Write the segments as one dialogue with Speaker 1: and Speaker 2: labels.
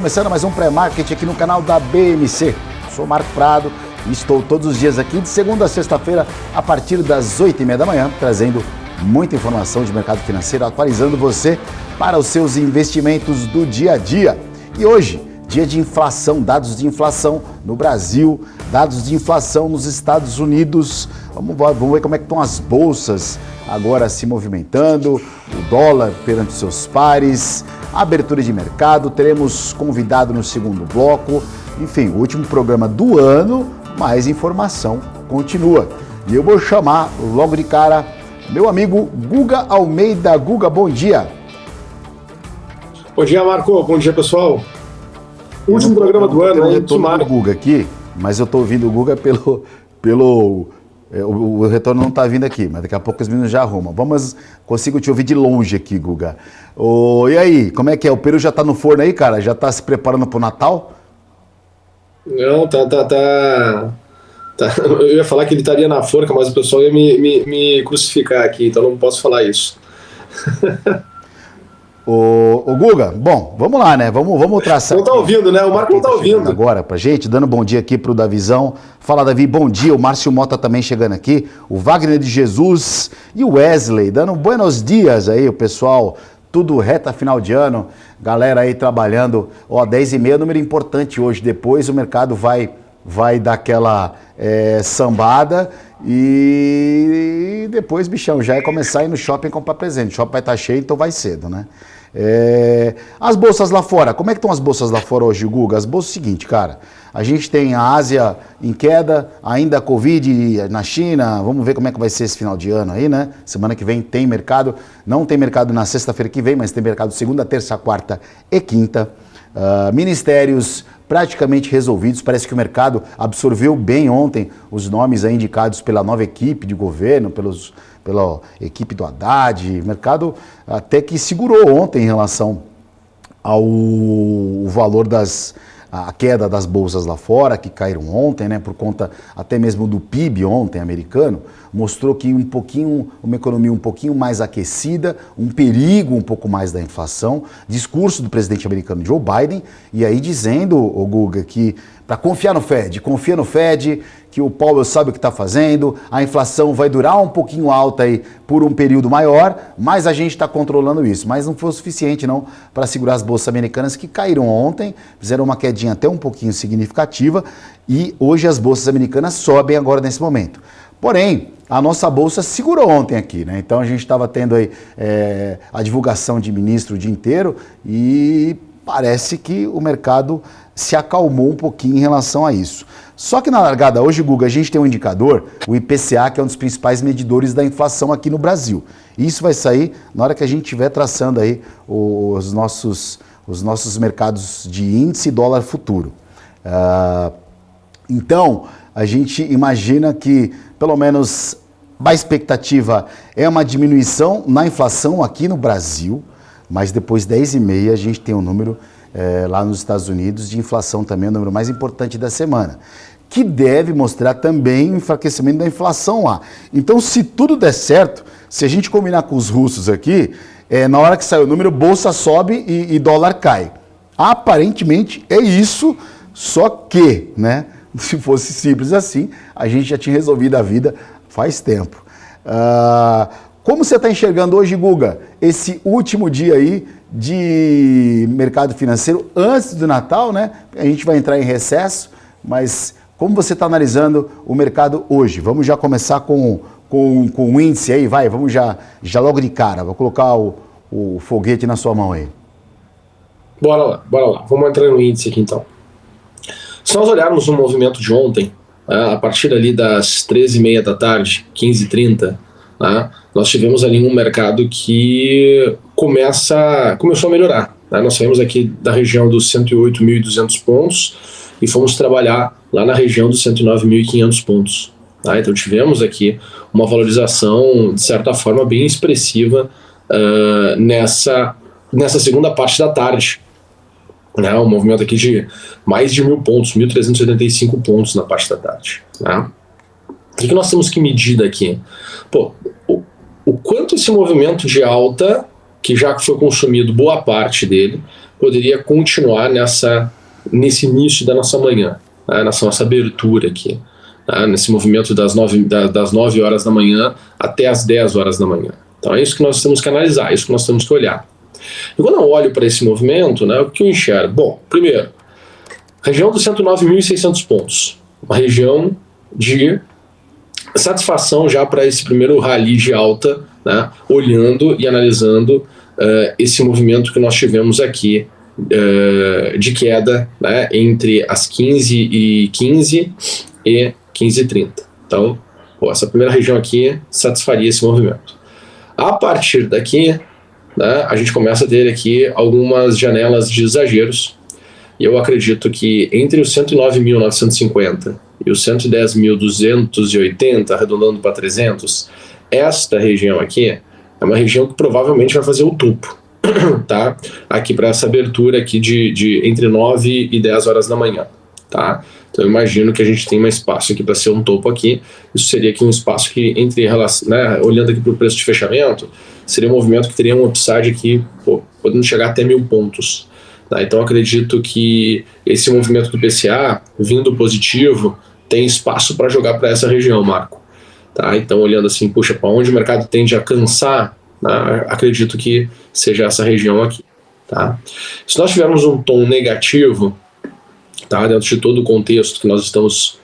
Speaker 1: Começando mais um pré-market aqui no canal da BMC. Sou Marco Prado e estou todos os dias aqui de segunda a sexta-feira a partir das 8h30 da manhã, trazendo muita informação de mercado financeiro, atualizando você para os seus investimentos do dia a dia. E hoje, dia de inflação, dados de inflação no Brasil, dados de inflação nos Estados Unidos. Vamos ver como é que estão as bolsas agora se movimentando, o dólar perante seus pares, a abertura de mercado, teremos convidado no segundo bloco, enfim, o último programa do ano, mais informação continua. E eu vou chamar logo de cara meu amigo Guga Almeida. Guga, bom dia.
Speaker 2: Bom dia, Marco. Bom dia, pessoal. Último programa do ano,
Speaker 1: hein? Eu estou ouvindo o Guga aqui, mas eu estou ouvindo o Guga o retorno não está vindo aqui, mas daqui a pouco os meninos já arrumam. Consigo te ouvir de longe aqui, Guga. E aí, como é que é? O peru já está no forno aí, cara? Já está se preparando para o Natal?
Speaker 2: Não, tá. Eu ia falar que ele estaria na forca, mas o pessoal ia me crucificar aqui, então não posso falar isso.
Speaker 1: Ô Guga, bom, vamos lá, né? Vamos traçar.
Speaker 2: Não tá ouvindo, né? O Marco não tá ouvindo.
Speaker 1: Agora pra gente, dando bom dia aqui pro Davizão. Fala, Davi, bom dia. O Márcio Mota também chegando aqui. O Wagner de Jesus e o Wesley, dando buenos dias aí, o pessoal. Tudo reta final de ano. Galera aí trabalhando. 10h30, número importante hoje. Depois o mercado vai dar aquela sambada e depois, bichão, já é começar a ir no shopping comprar presente. O shopping vai estar cheio, então vai cedo, né? As bolsas lá fora, como é que estão as bolsas lá fora hoje, Guga? As bolsas é o seguinte, cara, a gente tem a Ásia em queda, ainda a Covid na China, vamos ver como é que vai ser esse final de ano aí, né? Semana que vem tem mercado, não tem mercado na sexta-feira que vem, mas tem mercado segunda, terça, quarta e quinta. Ministérios praticamente resolvidos, parece que o mercado absorveu bem ontem os nomes aí indicados pela nova equipe de governo, pela equipe do Haddad. O mercado até que segurou ontem em relação ao valor a queda das bolsas lá fora, que caíram ontem, né, por conta até mesmo do PIB ontem americano, mostrou que uma economia um pouquinho mais aquecida, um perigo um pouco mais da inflação, discurso do presidente americano Joe Biden, e aí dizendo, Guga, que para confia no Fed, que o Powell sabe o que está fazendo, a inflação vai durar um pouquinho alta aí por um período maior, mas a gente está controlando isso. Mas não foi o suficiente não para segurar as bolsas americanas que caíram ontem, fizeram uma quedinha até um pouquinho significativa e hoje as bolsas americanas sobem agora nesse momento. Porém, a nossa bolsa segurou ontem aqui, né? Então a gente estava tendo aí a divulgação de ministro o dia inteiro e parece que o mercado se acalmou um pouquinho em relação a isso. Só que na largada hoje, Guga, a gente tem um indicador, o IPCA, que é um dos principais medidores da inflação aqui no Brasil. E isso vai sair na hora que a gente estiver traçando aí os nossos mercados de índice dólar futuro. Então, a gente imagina que, pelo menos, a expectativa é uma diminuição na inflação aqui no Brasil, mas depois 10h30 a gente tem um número lá nos Estados Unidos de inflação também, o número mais importante da semana, que deve mostrar também o enfraquecimento da inflação lá. Então, se tudo der certo, se a gente combinar com os russos aqui, na hora que sai o número, bolsa sobe e dólar cai. Aparentemente é isso, só que, né, se fosse simples assim, a gente já tinha resolvido a vida faz tempo. Como você está enxergando hoje, Guga, esse último dia aí de mercado financeiro antes do Natal, né? A gente vai entrar em recesso, mas como você está analisando o mercado hoje? Vamos já começar com o índice aí, vamos já logo de cara, vou colocar o foguete na sua mão aí.
Speaker 2: Bora lá, vamos entrar no índice aqui então. Se nós olharmos o movimento de ontem, a partir ali das 13h30 da tarde, 15h30, nós tivemos ali um mercado que começou a melhorar. Nós saímos aqui da região dos 108.200 pontos e fomos trabalhar lá na região dos 109.500 pontos. Então tivemos aqui uma valorização, de certa forma, bem expressiva nessa segunda parte da tarde. Um movimento aqui de mais de 1.000 pontos, 1.385 pontos na parte da tarde. O que nós temos que medir daqui? O quanto esse movimento de alta, que já foi consumido boa parte dele, poderia continuar nesse início da nossa manhã, né, nessa nossa abertura aqui, né, nesse movimento das 9 horas da manhã até as 10 horas da manhã. Então é isso que nós temos que analisar, é isso que nós temos que olhar. E quando eu olho para esse movimento, né, o que eu enxergo? Bom, primeiro, região dos 109.600 pontos, uma região de satisfação já para esse primeiro rally de alta, né, olhando e analisando esse movimento que nós tivemos aqui de queda, né, entre as 15h15 e 15h30. Então, essa primeira região aqui satisfaria esse movimento. A partir daqui, né, a gente começa a ter aqui algumas janelas de exageros, e eu acredito que entre os 109.950 e os 110.280, arredondando para 300, esta região aqui é uma região que provavelmente vai fazer o topo, tá? Aqui para essa abertura aqui de entre 9 e 10 horas da manhã, tá? Então eu imagino que a gente tem um espaço aqui para ser um topo aqui. Isso seria aqui um espaço que, né, olhando aqui para o preço de fechamento, seria um movimento que teria um upside aqui, podendo chegar até 1.000 pontos. Tá? Então acredito que esse movimento do PCA, vindo positivo, tem espaço para jogar para essa região, Marco. Tá? Então olhando assim, puxa, para onde o mercado tende a cansar, né, acredito que seja essa região aqui. Tá? Se nós tivermos um tom negativo, tá, dentro de todo o contexto que nós estamos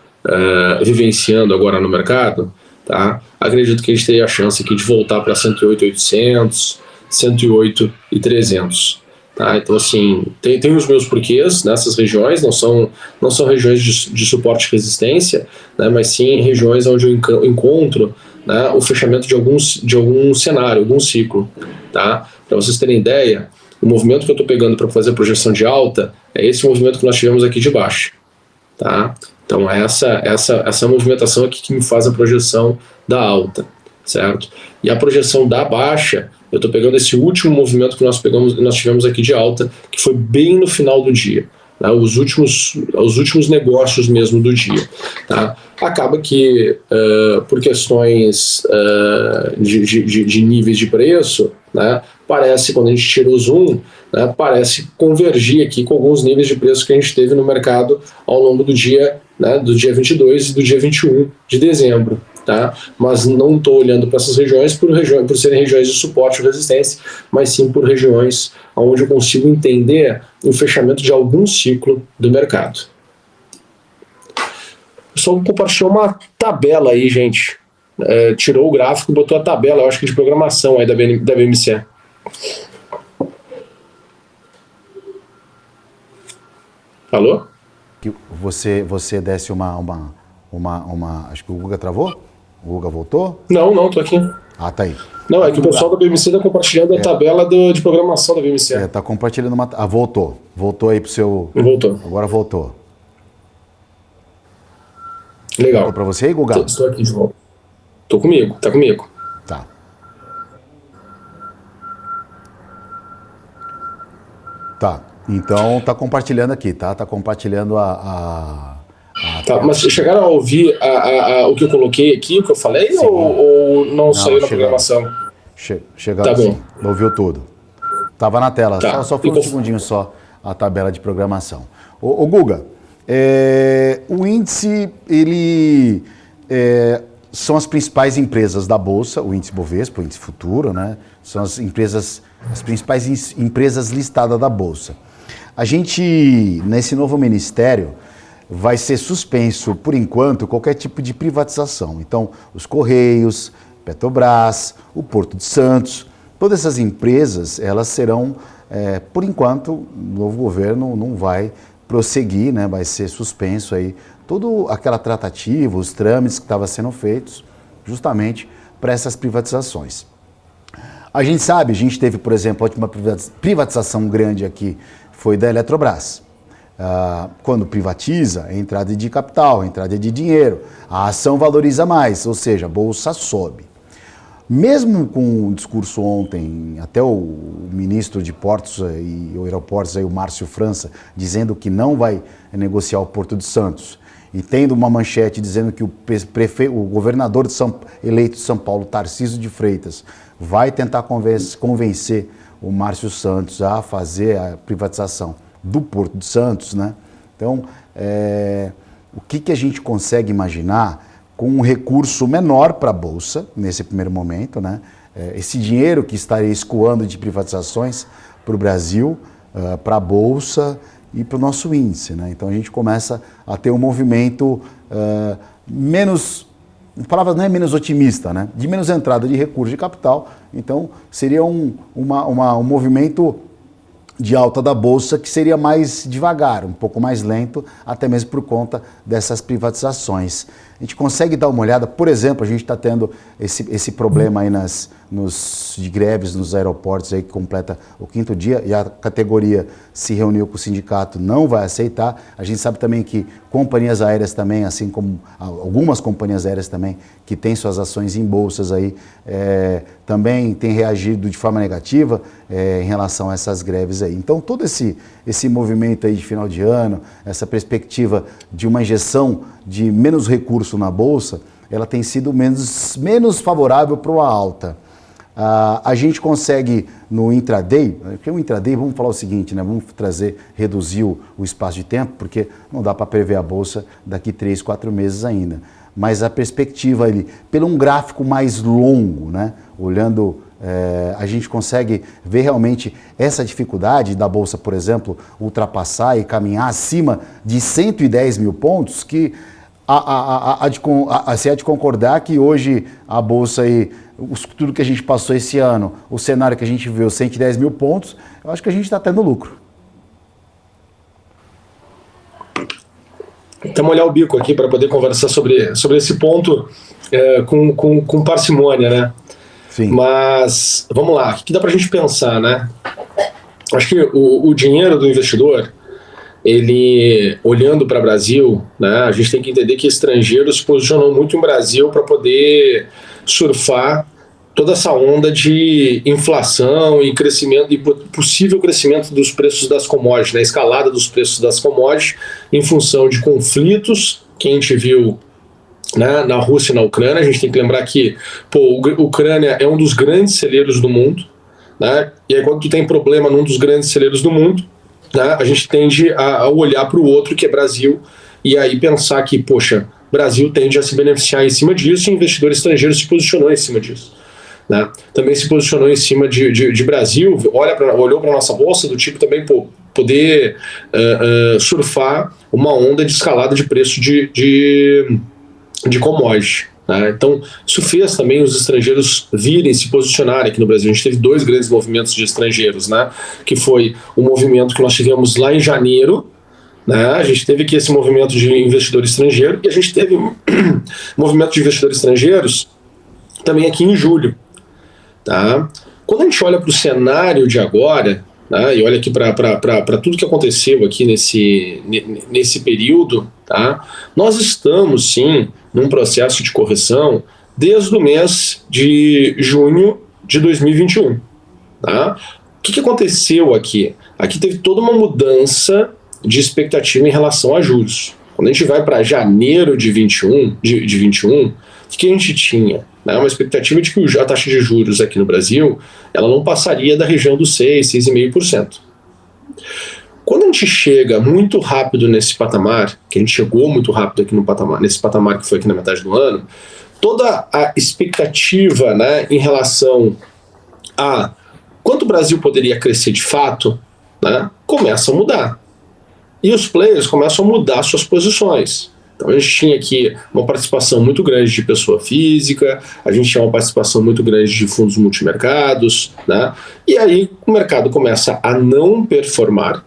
Speaker 2: vivenciando agora no mercado, tá, acredito que a gente teria a chance aqui de voltar para 108.800, 108.300. Tá? Então, assim, tem os meus porquês nessas regiões, não são regiões de suporte e resistência, né, mas sim regiões onde eu encontro, né, o fechamento de algum cenário, algum ciclo. Tá? Para vocês terem ideia, o movimento que eu estou pegando para fazer a projeção de alta é esse movimento que nós tivemos aqui de baixo. Tá? Então, é essa movimentação aqui que me faz a projeção da alta, certo? E a projeção da baixa, eu estou pegando esse último movimento que nós tivemos aqui de alta, que foi bem no final do dia, né? Os últimos negócios mesmo do dia. Tá? Acaba que, por questões de níveis de preço, né, parece, quando a gente tira o zoom, né, parece convergir aqui com alguns níveis de preço que a gente teve no mercado ao longo do dia, né, do dia 22 e do dia 21 de dezembro. Tá? Mas não estou olhando para essas regiões por serem regiões de suporte ou resistência, mas sim por regiões onde eu consigo entender o fechamento de algum ciclo do mercado. O pessoal compartilhou uma tabela aí, gente. Tirou o gráfico e botou a tabela, eu acho que de programação aí da BMC. Alô?
Speaker 1: Que você desse uma... Acho que o Guga travou? O Guga voltou?
Speaker 2: Não, tô aqui.
Speaker 1: Ah, tá aí.
Speaker 2: Não, é que o pessoal da BMC está compartilhando a tabela de programação da BMC.
Speaker 1: Tá compartilhando uma... Ah, voltou. Voltou aí pro seu...
Speaker 2: Voltou.
Speaker 1: Agora voltou.
Speaker 2: Legal.
Speaker 1: Voltou pra você aí, Guga?
Speaker 2: Estou aqui de volta. Tô comigo, tá comigo.
Speaker 1: Tá. Tá. Então tá compartilhando aqui, tá? Tá compartilhando
Speaker 2: Tá, mas chegaram a ouvir o que eu coloquei aqui, o que eu falei, ou não saiu na programação?
Speaker 1: Chegaram,
Speaker 2: tá bom.
Speaker 1: Sim, ouviu tudo. Tava na tela,
Speaker 2: tá.
Speaker 1: só foi um segundinho só a tabela de programação. Ô Guga, o índice, ele são as principais empresas da Bolsa, o índice Bovespa, o índice Futuro, né? São as principais empresas listadas da Bolsa. A gente, nesse novo ministério, vai ser suspenso, por enquanto, qualquer tipo de privatização. Então, os Correios, Petrobras, o Porto de Santos, todas essas empresas, elas serão, por enquanto, o novo governo não vai prosseguir, né? Vai ser suspenso aí toda aquela tratativa, os trâmites que estavam sendo feitos justamente para essas privatizações. A gente sabe, a gente teve, por exemplo, a última privatização grande aqui foi da Eletrobras. Quando privatiza, é entrada de capital, é entrada de dinheiro, a ação valoriza mais, ou seja, a bolsa sobe. Mesmo com o discurso ontem, até o ministro de Portos e Aeroportos, aí, o Márcio França, dizendo que não vai negociar o Porto de Santos, e tendo uma manchete dizendo que o governador eleito de São Paulo, Tarcísio de Freitas, vai tentar convencer o Márcio Santos a fazer a privatização do Porto de Santos, né? Então, o que a gente consegue imaginar com um recurso menor para a Bolsa, nesse primeiro momento, né? Esse dinheiro que estaria escoando de privatizações para o Brasil, para a Bolsa e para o nosso índice, né? Então a gente começa a ter um movimento menos, a palavra não é menos otimista, né? De menos entrada de recurso de capital. Então seria um movimento de alta da Bolsa que seria mais devagar, um pouco mais lento, até mesmo por conta dessas privatizações. A gente consegue dar uma olhada, por exemplo, a gente está tendo esse problema aí de greves nos aeroportos aí que completa o 5º dia e a categoria se reuniu com o sindicato, não vai aceitar. A gente sabe também que companhias aéreas também, assim como algumas companhias aéreas também, que têm suas ações em bolsas aí, também têm reagido de forma negativa em relação a essas greves aí. Então todo esse movimento aí de final de ano, essa perspectiva de uma injeção de menos recurso na Bolsa, ela tem sido menos favorável para uma alta. A gente consegue no intraday, porque o intraday, vamos falar o seguinte, né? Vamos reduzir o espaço de tempo, porque não dá para prever a Bolsa daqui 3, 4 meses ainda. Mas a perspectiva ali, pelo um gráfico mais longo, né? Olhando, a gente consegue ver realmente essa dificuldade da Bolsa, por exemplo, ultrapassar e caminhar acima de 110 mil pontos, que se é de concordar que hoje a Bolsa aí, tudo que a gente passou esse ano, o cenário que a gente viu, 110 mil pontos, eu acho que a gente está tendo lucro.
Speaker 2: Então, molhar o bico aqui para poder conversar sobre esse ponto com parcimônia, né?
Speaker 1: Sim.
Speaker 2: Mas, vamos lá, o que dá para a gente pensar, né? Acho que o dinheiro do investidor, ele, olhando para o Brasil, né, a gente tem que entender que estrangeiros se posicionam muito em Brasil para poder surfar toda essa onda de inflação e crescimento e possível crescimento dos preços das commodities, né, escalada dos preços das commodities em função de conflitos que a gente viu, né, na Rússia e na Ucrânia. A gente tem que lembrar que a Ucrânia é um dos grandes celeiros do mundo, né, e aí quando tu tem problema num dos grandes celeiros do mundo, né, a gente tende a olhar para o outro, que é Brasil, e aí pensar que, poxa, Brasil tende a se beneficiar em cima disso, e o investidor estrangeiro se posicionou em cima disso, né? Também se posicionou em cima de Brasil, olhou para a nossa bolsa do tipo também poder surfar uma onda de escalada de preço de commodity, né? Então isso fez também os estrangeiros virem se posicionarem aqui no Brasil. A gente teve 2 grandes movimentos de estrangeiros, né? Que foi o movimento que nós tivemos lá em janeiro, né? A gente teve aqui esse movimento de investidor estrangeiro, e a gente teve movimento de investidores estrangeiros também aqui em julho, tá? Quando a gente olha para o cenário de agora, né, e olha aqui para tudo que aconteceu aqui nesse período, tá? Nós estamos sim num processo de correção desde o mês de junho de 2021, tá? O que aconteceu aqui? Aqui teve toda uma mudança de expectativa em relação a juros. Quando a gente vai para janeiro de 21, o que a gente tinha? Né? Uma expectativa de que a taxa de juros aqui no Brasil ela não passaria da região dos 6,5%. Quando a gente chega muito rápido nesse patamar, que a gente chegou muito rápido aqui nesse patamar que foi aqui na metade do ano, toda a expectativa, né, em relação a quanto o Brasil poderia crescer de fato, né, começa a mudar. E os players começam a mudar suas posições. Então a gente tinha aqui uma participação muito grande de pessoa física, a gente tinha uma participação muito grande de fundos multimercados, né? E aí o mercado começa a não performar,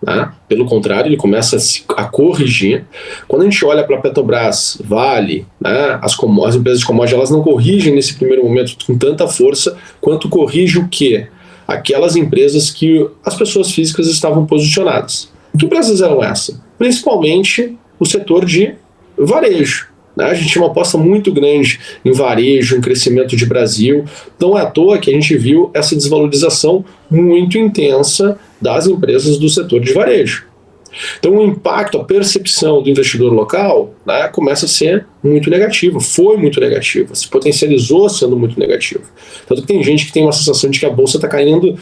Speaker 2: né? Pelo contrário, ele começa a corrigir. Quando a gente olha para a Petrobras, Vale, né, as empresas de commodities, elas não corrigem nesse primeiro momento com tanta força quanto corrige o quê? Aquelas empresas que as pessoas físicas estavam posicionadas. Que empresas eram essas? Principalmente o setor de varejo, né? A gente tinha uma aposta muito grande em varejo, em crescimento de Brasil. Não é à toa que a gente viu essa desvalorização muito intensa das empresas do setor de varejo. Então o impacto, a percepção do investidor local, né, começa a ser muito negativo, foi muito negativo, se potencializou sendo muito negativo. Tanto que tem gente que tem uma sensação de que a bolsa está caindo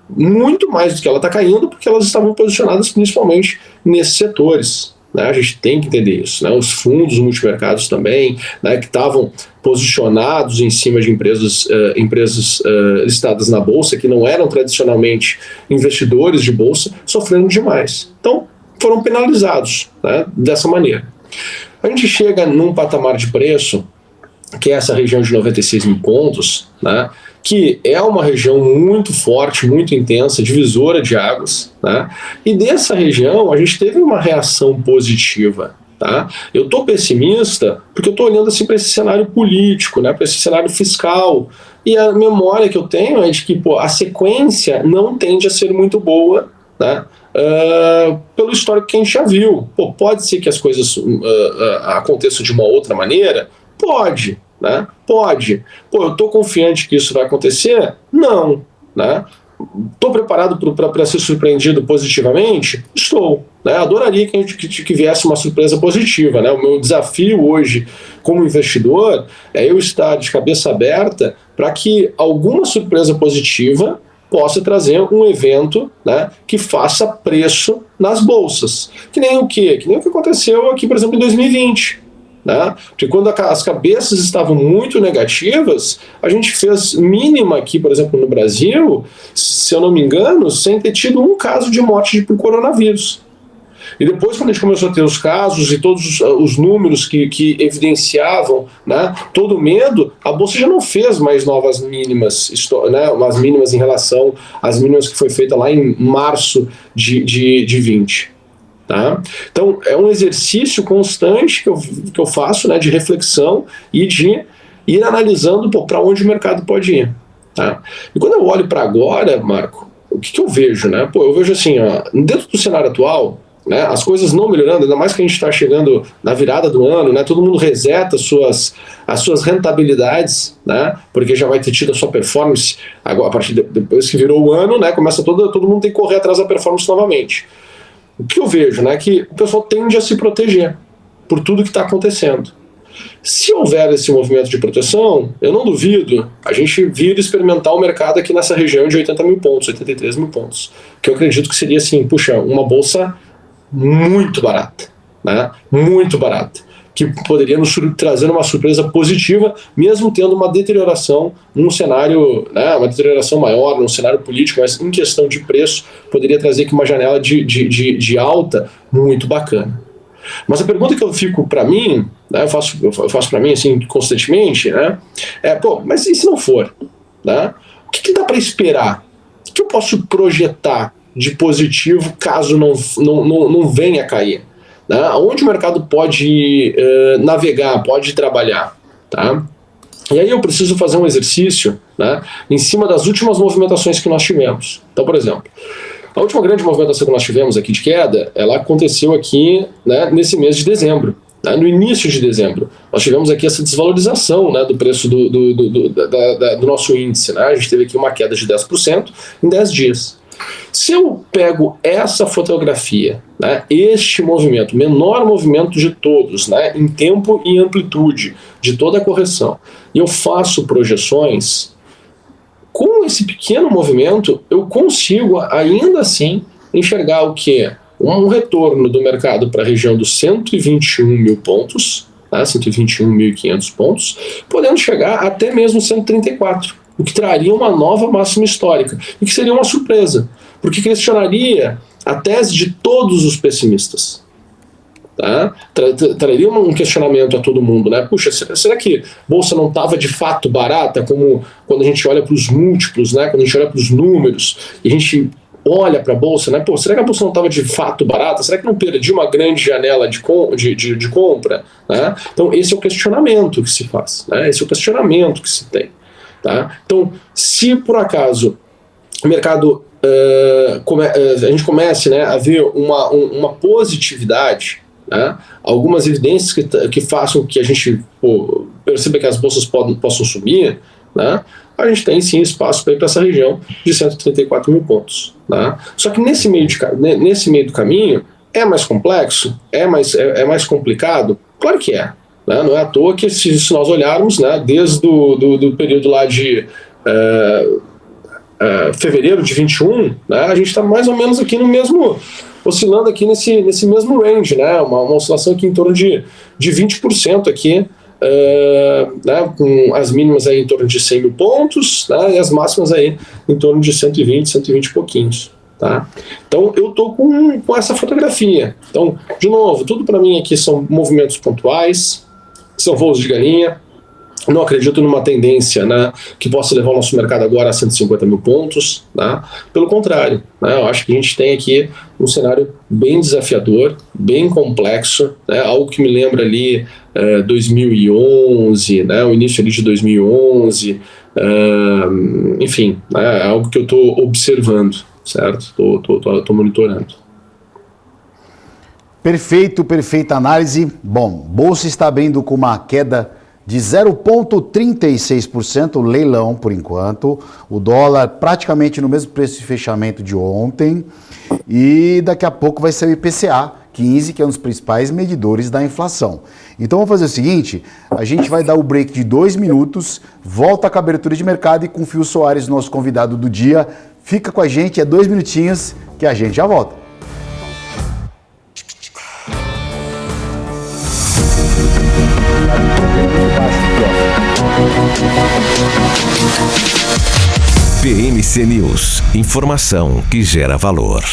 Speaker 2: muito mais do que ela está caindo, porque elas estavam posicionadas principalmente nesses setores. Né, a gente tem que entender isso. Né, os fundos multimercados também, né, que estavam posicionados em cima de empresas listadas na bolsa, que não eram tradicionalmente investidores de bolsa, sofrendo demais. Então, foram penalizados, né, dessa maneira. A gente chega num patamar de preço, que é essa região de 96 mil pontos, né, que é uma região muito forte, muito intensa, divisora de águas, né? E dessa região a gente teve uma reação positiva. Tá? Eu estou pessimista porque eu estou olhando assim para esse cenário político, né, para esse cenário fiscal, e a memória que eu tenho é de que a sequência não tende a ser muito boa, né, pelo histórico que a gente já viu. Pode ser que as coisas aconteçam de uma outra maneira? Pode. Né? Pode. Eu estou confiante que isso vai acontecer? Não. Né? Estou preparado para ser surpreendido positivamente? Estou. Né? Adoraria que viesse uma surpresa positiva. Né? O meu desafio hoje, como investidor, é eu estar de cabeça aberta para que alguma surpresa positiva possa trazer um evento, né, que faça preço nas bolsas. Que nem o quê? Que nem o que aconteceu aqui, por exemplo, em 2020. Né? Porque quando as cabeças estavam muito negativas, a gente fez mínima aqui, por exemplo, no Brasil, se eu não me engano, sem ter tido um caso de morte por coronavírus. E depois, quando a gente começou a ter os casos e todos os números que evidenciavam, né, todo o medo, a Bolsa já não fez mais novas mínimas, né, umas mínimas em relação às mínimas que foi feita lá em março de 20. Tá? Então, é um exercício constante que eu faço, né, de reflexão e de ir analisando para onde o mercado pode ir. Tá? E quando eu olho para agora, Marco, o que eu vejo? Né? Eu vejo assim, dentro do cenário atual, né, as coisas não melhorando, ainda mais que a gente está chegando na virada do ano, né, todo mundo reseta as suas rentabilidades, né, porque já vai ter tido a sua performance, agora, a partir depois que virou o ano, né, começa todo mundo tem que correr atrás da performance novamente. O que eu vejo, né, é que o pessoal tende a se proteger por tudo que está acontecendo. Se houver esse movimento de proteção, eu não duvido a gente vir experimentar o mercado aqui nessa região de 80 mil pontos, 83 mil pontos, que eu acredito que seria assim, uma bolsa muito barata, né, muito barata, que poderia nos trazer uma surpresa positiva, mesmo tendo uma deterioração num cenário, né, uma deterioração maior, num cenário político, mas em questão de preço, poderia trazer aqui uma janela de alta muito bacana. Mas a pergunta que eu fico para mim, né, eu faço para mim assim constantemente, né, mas e se não for? Né? O que dá para esperar? O que eu posso projetar de positivo caso não venha a cair? Né? Onde o mercado pode navegar, pode trabalhar, tá? E aí eu preciso fazer um exercício, né, em cima das últimas movimentações que nós tivemos. Então, por exemplo, a última grande movimentação que nós tivemos aqui de queda, ela aconteceu aqui, né, nesse mês de dezembro, né, no início de dezembro. Nós tivemos aqui essa desvalorização, né, do preço do nosso índice. Né? A gente teve aqui uma queda de 10% em 10 dias. Se eu pego essa fotografia, né, este movimento, menor movimento de todos, né, em tempo e amplitude de toda a correção, e eu faço projeções, com esse pequeno movimento eu consigo ainda assim enxergar o que? Um retorno do mercado para a região dos 121 mil pontos, tá, 121.500 pontos, podendo chegar até mesmo 134. O que traria uma nova máxima histórica, e que seria uma surpresa, porque questionaria a tese de todos os pessimistas. Tá? Traria um questionamento a todo mundo, né? Puxa, será que a Bolsa não estava de fato barata, como quando a gente olha para os múltiplos, né? Quando a gente olha para os números, e a gente olha para a Bolsa, né? Será que a Bolsa não estava de fato barata? Será que não perdi uma grande janela de compra? Né? Então esse é o questionamento que se faz, né? Esse é o questionamento que se tem. Tá? Então, se por acaso o mercado a gente comece, né, a ver uma positividade, né, algumas evidências que façam que a gente perceba que as bolsas possam subir, né, a gente tem sim espaço para ir para essa região de 134 mil pontos. Né? Só que nesse meio do caminho, É mais complexo? É mais complicado? Claro que é. Né? Não é à toa que, se nós olharmos, né, desde do período lá de fevereiro de 21, né, a gente está mais ou menos aqui no mesmo, oscilando aqui nesse mesmo range, né, uma oscilação aqui em torno de 20% aqui, né, com as mínimas aí em torno de 100 mil pontos, né, e as máximas aí em torno de 120 e pouquinhos. Tá? Então eu estou com essa fotografia. Então, de novo, tudo para mim aqui são movimentos pontuais, são voos de galinha. Não acredito numa tendência, né, que possa levar o nosso mercado agora a 150 mil pontos. Né? Pelo contrário, né, eu acho que a gente tem aqui um cenário bem desafiador, bem complexo, né, algo que me lembra ali 2011, né, o início ali de 2011, enfim, é algo que eu estou observando. Certo? Estou monitorando.
Speaker 1: Perfeita análise. Bom, bolsa está abrindo com uma queda de 0,36%, leilão por enquanto. O dólar praticamente no mesmo preço de fechamento de ontem. E daqui a pouco vai ser o IPCA 15, que é um dos principais medidores da inflação. Então vamos fazer o seguinte, a gente vai dar o break de 2 minutos, volta com a abertura de mercado e com o Phil Soares, nosso convidado do dia. Fica com a gente, 2 minutinhos que a gente já volta.
Speaker 3: PMC News, informação que gera valor.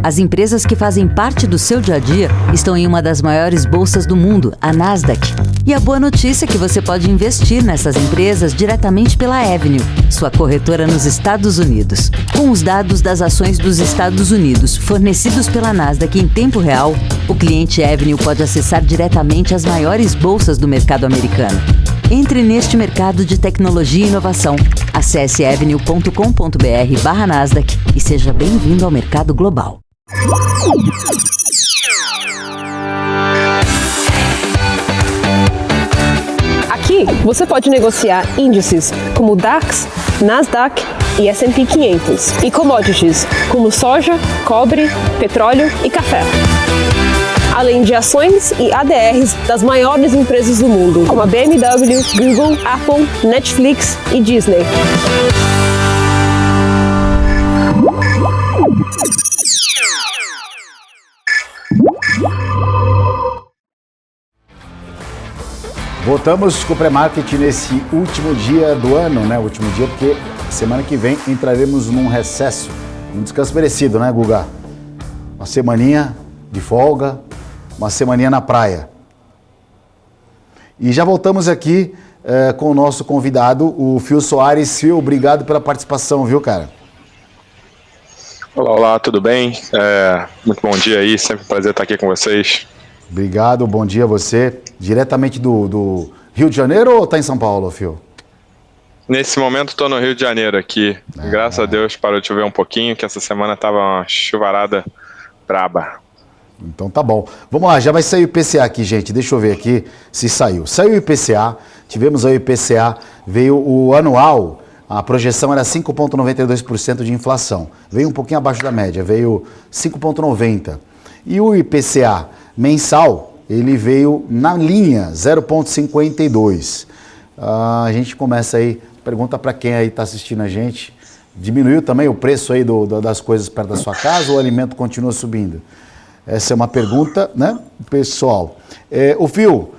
Speaker 4: As empresas que fazem parte do seu dia a dia estão em uma das maiores bolsas do mundo, a Nasdaq. E a boa notícia é que você pode investir nessas empresas diretamente pela Avenue, sua corretora nos Estados Unidos. Com os dados das ações dos Estados Unidos fornecidos pela Nasdaq em tempo real, o cliente Avenue pode acessar diretamente as maiores bolsas do mercado americano. Entre neste mercado de tecnologia e inovação. Acesse avenue.com.br/Nasdaq e seja bem-vindo ao mercado global.
Speaker 5: Aqui você pode negociar índices como DAX, Nasdaq e S&P 500 e commodities como soja, cobre, petróleo e café. Além de ações e ADRs das maiores empresas do mundo, como a BMW, Google, Apple, Netflix e Disney.
Speaker 1: Voltamos com o pré-market nesse último dia do ano, né? Último dia porque semana que vem entraremos num recesso, um descanso merecido, né, Guga? Uma semaninha de folga, uma semaninha na praia. E já voltamos aqui com o nosso convidado, o Phil Soares. Phil, obrigado pela participação, viu, cara?
Speaker 6: Olá, tudo bem? Muito bom dia aí, sempre um prazer estar aqui com vocês.
Speaker 1: Obrigado, bom dia a você. Diretamente do Rio de Janeiro ou está em São Paulo, Phil?
Speaker 6: Nesse momento estou no Rio de Janeiro aqui. Graças a Deus parou de chover um pouquinho, que essa semana estava uma chuvarada braba.
Speaker 1: Então tá bom. Vamos lá, já vai sair o IPCA aqui, gente. Deixa eu ver aqui se saiu. Saiu o IPCA, tivemos aí o IPCA, veio o anual, a projeção era 5,92% de inflação. Veio um pouquinho abaixo da média, veio 5,90%. E o IPCA mensal, ele veio na linha 0,52%. A gente começa aí, pergunta para quem aí está assistindo a gente, diminuiu também o preço aí das coisas perto da sua casa ou o alimento continua subindo? Essa é uma pergunta, né, pessoal. O Phil,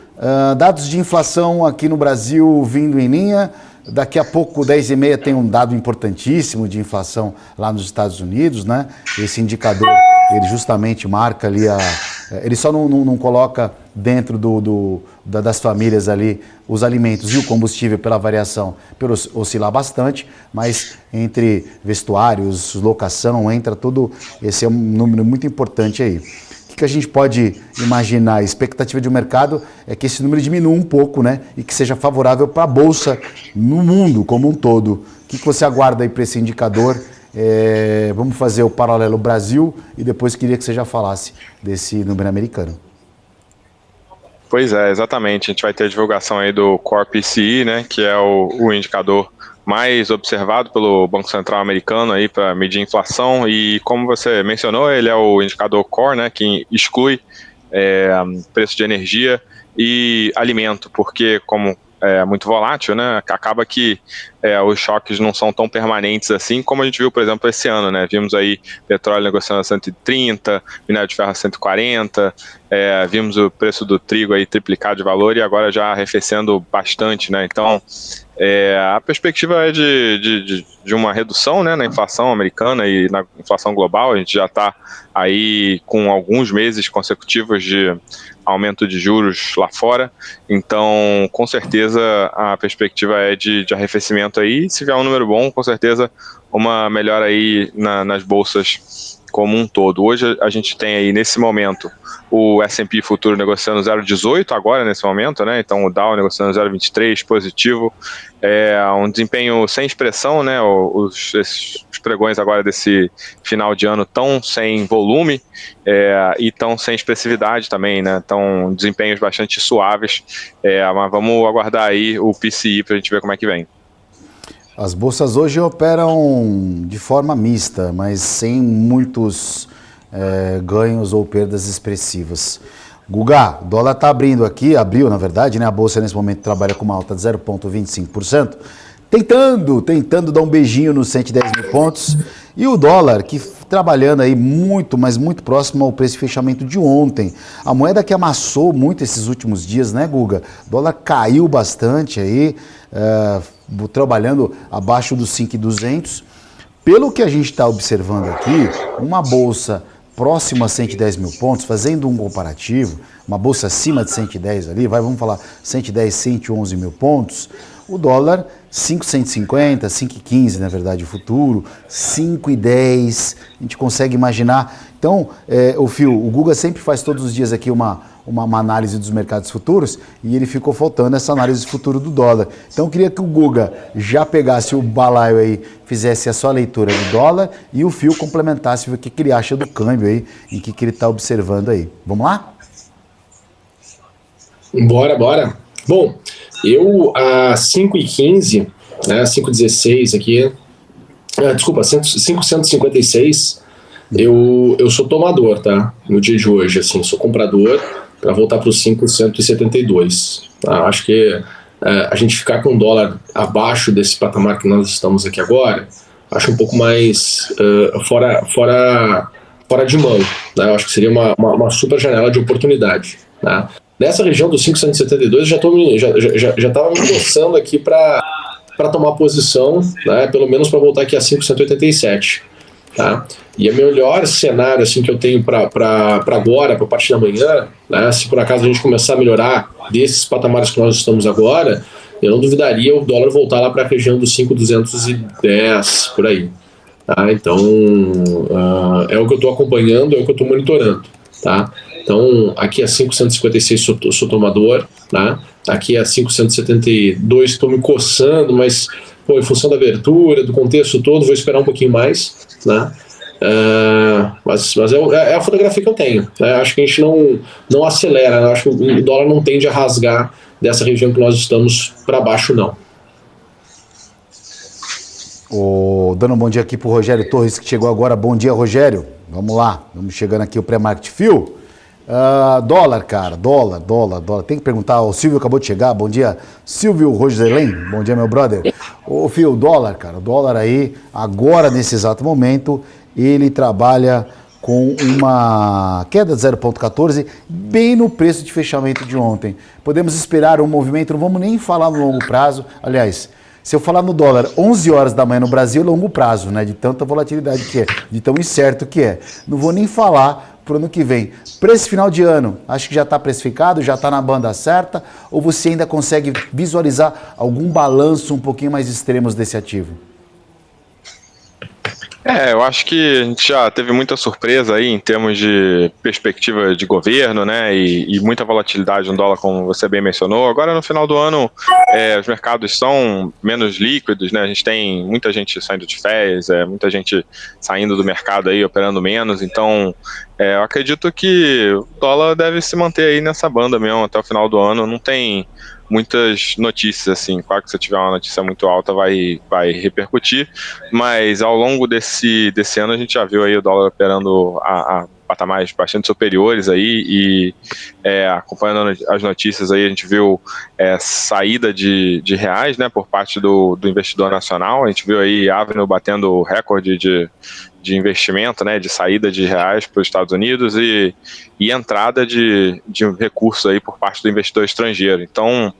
Speaker 1: dados de inflação aqui no Brasil vindo em linha, daqui a pouco, 10h30, tem um dado importantíssimo de inflação lá nos Estados Unidos, né? Esse indicador, ele justamente marca ali ele só não coloca dentro das famílias ali os alimentos e o combustível pela variação, pelo oscilar bastante, mas entre vestuários, locação, entra tudo, esse é um número muito importante aí. O que a gente pode imaginar? A expectativa de um mercado é que esse número diminua um pouco, né? E que seja favorável para a Bolsa no mundo como um todo. O que você aguarda aí para esse indicador? Vamos fazer o paralelo Brasil e depois queria que você já falasse desse número americano.
Speaker 6: Pois é, exatamente. A gente vai ter a divulgação aí do Core PCE, né, que é o indicador mais observado pelo Banco Central americano aí para medir a inflação, e como você mencionou, ele é o indicador core, né, que exclui preço de energia e alimento, porque como é muito volátil, né, acaba que os choques não são tão permanentes assim, como a gente viu, por exemplo, esse ano, né, vimos aí petróleo negociando a 130, minério de ferro a 140, vimos o preço do trigo aí triplicar de valor e agora já arrefecendo bastante, né, então a perspectiva é de uma redução, né, na inflação americana e na inflação global. A gente já está aí com alguns meses consecutivos de aumento de juros lá fora, então com certeza a perspectiva é de arrefecimento aí. Se vier um número bom, com certeza uma melhora aí nas bolsas como um todo. Hoje a gente tem aí nesse momento o S&P futuro negociando 0,18 agora nesse momento, né? Então o Dow negociando 0,23 positivo, um desempenho sem expressão, né? Esses pregões agora desse final de ano tão sem volume e tão sem expressividade também, né? Então desempenhos bastante suaves, mas vamos aguardar aí o PCI para a gente ver como é que vem.
Speaker 1: As bolsas hoje operam de forma mista, mas sem muitos ganhos ou perdas expressivas. Guga, o dólar está abriu na verdade, né? A bolsa nesse momento trabalha com uma alta de 0,25%, tentando dar um beijinho nos 110 mil pontos. E o dólar, que trabalhando aí muito, mas muito próximo ao preço de fechamento de ontem. A moeda que amassou muito esses últimos dias, né, Guga? O dólar caiu bastante aí, trabalhando abaixo dos 5.200. Pelo que a gente está observando aqui, uma bolsa próxima a 110 mil pontos, fazendo um comparativo, uma bolsa acima de 110 ali, vamos falar 110, 111 mil pontos, o dólar 5,150, 5,15 na verdade o futuro, 5,10, a gente consegue imaginar. Então, o Guga sempre faz todos os dias aqui uma análise dos mercados futuros e ele ficou faltando essa análise futuro do dólar. Então eu queria que o Guga já pegasse o balaio aí, fizesse a sua leitura do dólar e o Phil complementasse o que ele acha do câmbio aí e o que ele está observando aí. Vamos lá?
Speaker 2: Bora. Bom, eu a 5,15, né, 5,16 aqui, desculpa, 5,156, eu sou tomador, tá? No dia de hoje, assim, sou comprador para voltar para os 5,172. Tá? Acho que a gente ficar com o dólar abaixo desse patamar que nós estamos aqui agora, acho um pouco mais fora de mão. Né? Eu acho que seria uma super janela de oportunidade. Tá? Nessa região dos 5,172, já estava me coçando aqui para tomar posição, né? Pelo menos para voltar aqui a 5,187. Tá? E o melhor cenário assim, que eu tenho para agora, para a partir da manhã, né, se por acaso a gente começar a melhorar desses patamares que nós estamos agora, eu não duvidaria o dólar voltar lá para a região dos 5,210 por aí. Tá? Então, é o que eu estou acompanhando, é o que eu estou monitorando. Tá? Então, aqui a 5,156 sou tomador, tá? Aqui a 5,172 estou me coçando, mas em função da abertura, do contexto todo, vou esperar um pouquinho mais, né? Mas é a fotografia que eu tenho, né? Acho que a gente não acelera, né? Acho que o dólar não tende a rasgar dessa região que nós estamos para baixo, não.
Speaker 1: Dando um bom dia aqui para o Rogério Torres, que chegou agora. Bom dia, Rogério. Vamos lá, vamos chegando aqui o pré-market. Phil, dólar, cara, dólar. Tem que perguntar, o Silvio acabou de chegar. Bom dia, Silvio Rogelém. Bom dia, meu brother. Phil, dólar, cara, dólar aí, agora nesse exato momento, ele trabalha com uma queda de 0,14, bem no preço de fechamento de ontem. Podemos esperar um movimento, não vamos nem falar no longo prazo. Aliás, se eu falar no dólar 11 horas da manhã no Brasil, longo prazo, né? De tanta volatilidade que é, de tão incerto que é. Não vou nem falar para o ano que vem. Para esse final de ano, acho que já está precificado, já está na banda certa, ou você ainda consegue visualizar algum balanço um pouquinho mais extremos desse ativo?
Speaker 6: Eu acho que a gente já teve muita surpresa aí em termos de perspectiva de governo, né, e muita volatilidade no dólar, como você bem mencionou. Agora, no final do ano, os mercados são menos líquidos, né, a gente tem muita gente saindo de férias, muita gente saindo do mercado aí, operando menos, então eu acredito que o dólar deve se manter aí nessa banda mesmo até o final do ano. Não tem muitas notícias, assim, claro que se tiver uma notícia muito alta vai repercutir, mas ao longo desse ano a gente já viu aí o dólar operando a patamares bastante superiores aí e acompanhando as notícias aí a gente viu saída de reais, né, por parte do investidor nacional. A gente viu aí Avenue batendo recorde de investimento, né, de saída de reais para os Estados Unidos e entrada de recursos aí por parte do investidor estrangeiro. Então,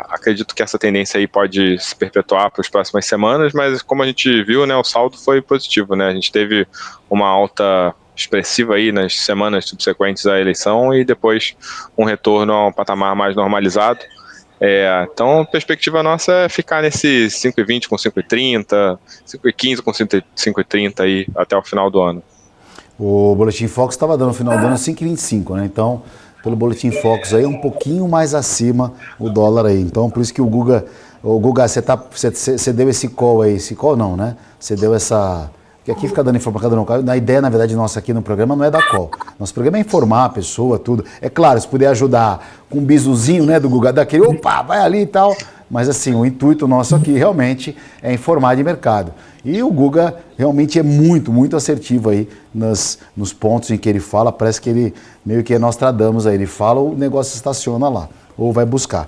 Speaker 6: acredito que essa tendência aí pode se perpetuar para as próximas semanas, mas como a gente viu, né, o saldo foi positivo, né, a gente teve uma alta expressiva aí nas semanas subsequentes à eleição e depois um retorno a um patamar mais normalizado. Então a perspectiva nossa é ficar nesse 5,20 com 5,30, 5,15 com 5,30 aí até o final do ano.
Speaker 1: O Boletim Fox estava dando no final do ano 5,25, né? Então, pelo Boletim Fox aí, um pouquinho mais acima o dólar aí. Então, por isso que o Guga, você deu esse call aí, esse call não, né? Você deu essa... Que aqui fica dando informação, a ideia, na verdade, nossa aqui no programa não é dar call. Nosso programa é informar a pessoa, tudo. É claro, se puder ajudar com um bisuzinho, né, do Guga, daquele, opa, vai ali e tal. Mas assim, o intuito nosso aqui realmente é informar de mercado. E o Guga realmente é muito, muito assertivo aí nos pontos em que ele fala. Parece que ele meio que é Nostradamus aí. Ele fala, o negócio estaciona lá, ou vai buscar.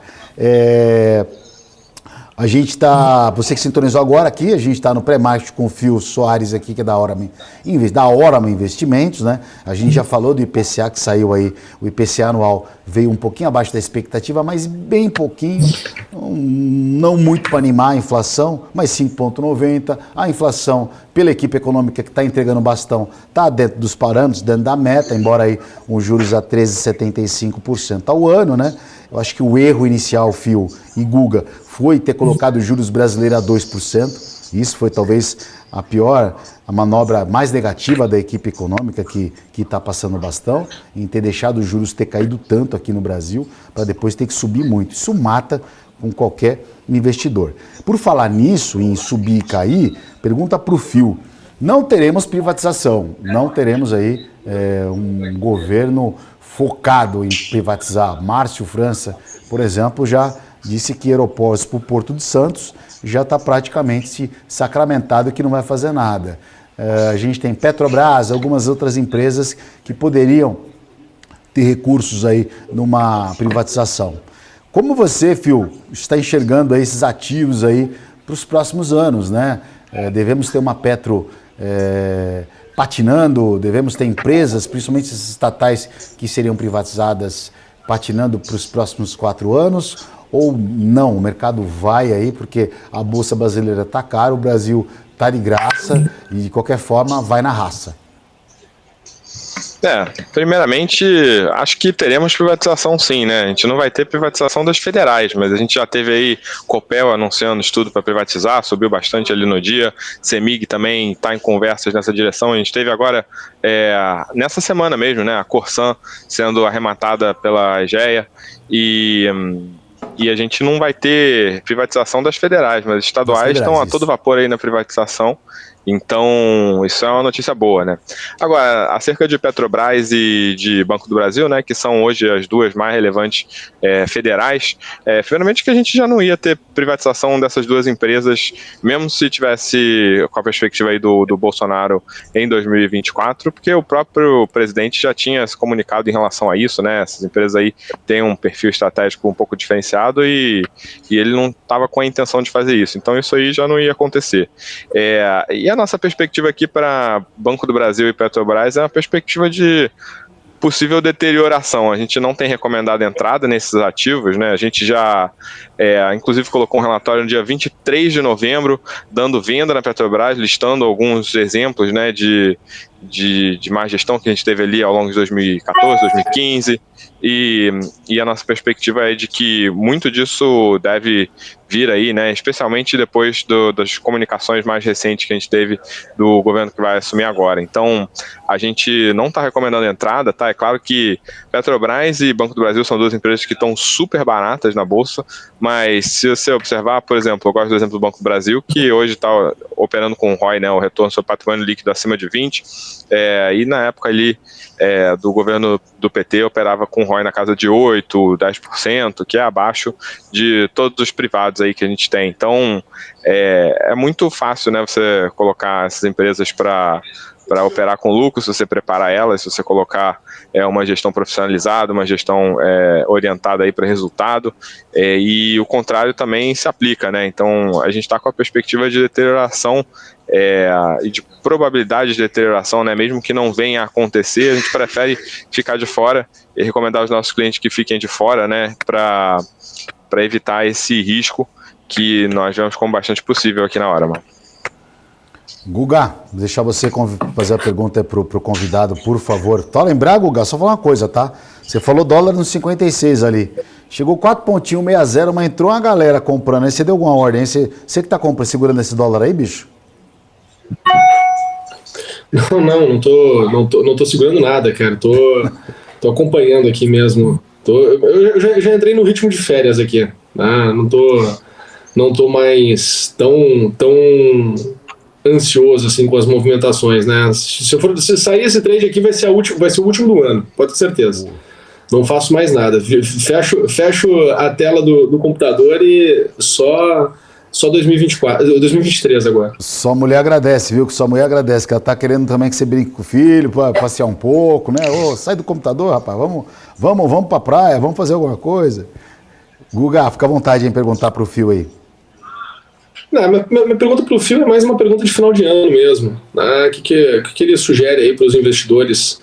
Speaker 1: A gente está, você que sintonizou agora aqui, a gente está no pré-market com o Fio Soares aqui, que é da Orama Investimentos, né? A gente já falou do IPCA que saiu aí, o IPCA anual veio um pouquinho abaixo da expectativa, mas bem pouquinho, não muito para animar a inflação, mas 5,90. A inflação, pela equipe econômica que está entregando bastão, está dentro dos parâmetros, dentro da meta, embora aí os juros a 13,75% ao ano, né? Eu acho que o erro inicial, Fio e Guga, foi ter colocado os juros brasileiros a 2%. Isso foi talvez a manobra mais negativa da equipe econômica que está passando o bastão, em ter deixado os juros ter caído tanto aqui no Brasil, para depois ter que subir muito. Isso mata com qualquer investidor. Por falar nisso, em subir e cair, pergunta para o Fio. Não teremos privatização, não teremos aí um governo focado em privatizar. Márcio França, por exemplo, já disse que aeroportos para o Porto de Santos já está praticamente sacramentado que não vai fazer nada. A gente tem Petrobras, algumas outras empresas que poderiam ter recursos aí numa privatização. Como você, Fio, está enxergando aí esses ativos aí para os próximos anos, né? Devemos ter uma Petro patinando, devemos ter empresas, principalmente essas estatais que seriam privatizadas, patinando para os próximos 4 anos, ou não, o mercado vai aí, porque a Bolsa Brasileira está cara, o Brasil está de graça e de qualquer forma vai na raça.
Speaker 6: Primeiramente, acho que teremos privatização sim, né? A gente não vai ter privatização das federais, mas a gente já teve aí Copel anunciando estudo para privatizar, subiu bastante ali no dia, CEMIG também está em conversas nessa direção, a gente teve agora, nessa semana mesmo, né, a Corsan sendo arrematada pela AGEA e a gente não vai ter privatização das federais, mas as estaduais estão a todo vapor aí na privatização. Então, isso é uma notícia boa, né? Agora, acerca de Petrobras e de Banco do Brasil, né, que são hoje as duas mais relevantes federais, primeiramente que a gente já não ia ter privatização dessas duas empresas, mesmo se tivesse com a perspectiva aí do Bolsonaro em 2024, porque o próprio presidente já tinha se comunicado em relação a isso, né? Essas empresas aí têm um perfil estratégico um pouco diferenciado e ele não estava com a intenção de fazer isso. Então, isso aí já não ia acontecer. E a nossa perspectiva aqui para Banco do Brasil e Petrobras é uma perspectiva de possível deterioração. A gente não tem recomendado entrada nesses ativos, né? A gente já, inclusive, colocou um relatório no dia 23 de novembro, dando venda na Petrobras, listando alguns exemplos, né, de má gestão que a gente teve ali ao longo de 2014, 2015, e a nossa perspectiva é de que muito disso deve vir aí, né, especialmente depois das comunicações mais recentes que a gente teve do governo que vai assumir agora. Então, a gente não está recomendando entrada, tá? É claro que Petrobras e Banco do Brasil são duas empresas que estão super baratas na Bolsa, mas se você observar, por exemplo, eu gosto do exemplo do Banco do Brasil, que hoje está operando com o ROI, né, o retorno sobre patrimônio líquido acima de 20%, e na época ali do governo do PT operava com ROI na casa de 8%, 10%, que é abaixo de todos os privados aí que a gente tem. Então, é muito fácil, né, você colocar essas empresas para operar com lucro, se você preparar elas, se você colocar uma gestão profissionalizada, uma gestão orientada aí para resultado, e o contrário também se aplica, né? Então, a gente está com a perspectiva de deterioração e de probabilidade de deterioração, né? Mesmo que não venha a acontecer, a gente prefere ficar de fora e recomendar aos nossos clientes que fiquem de fora, né? Para evitar esse risco que nós vemos como bastante possível aqui na hora, mano.
Speaker 1: Guga, vou deixar você fazer a pergunta pro convidado, por favor. Só lembrar, Guga, só falar uma coisa, tá? Você falou dólar nos 56 ali. Chegou 4,60, mas entrou uma galera comprando. Aí você deu alguma ordem? Você que tá comprando, segurando esse dólar aí, bicho?
Speaker 2: Não tô segurando nada, cara. Tô acompanhando aqui mesmo. Eu já entrei no ritmo de férias aqui. Não tô mais tão ansioso assim com as movimentações, né? Se sair esse trade aqui vai ser o último do ano, pode ter certeza. Não faço mais nada. Fecho a tela do computador e só 2023 agora.
Speaker 1: Sua mulher agradece, viu? Que sua mulher agradece, que ela tá querendo também que você brinque com o filho, pra passear um pouco, né? Sai do computador, rapaz, vamos pra praia, vamos fazer alguma coisa. Guga, fica à vontade em perguntar pro Fio aí.
Speaker 2: Não, minha pergunta para o Fio é mais uma pergunta de final de ano mesmo. Né? O que ele sugere aí para os investidores?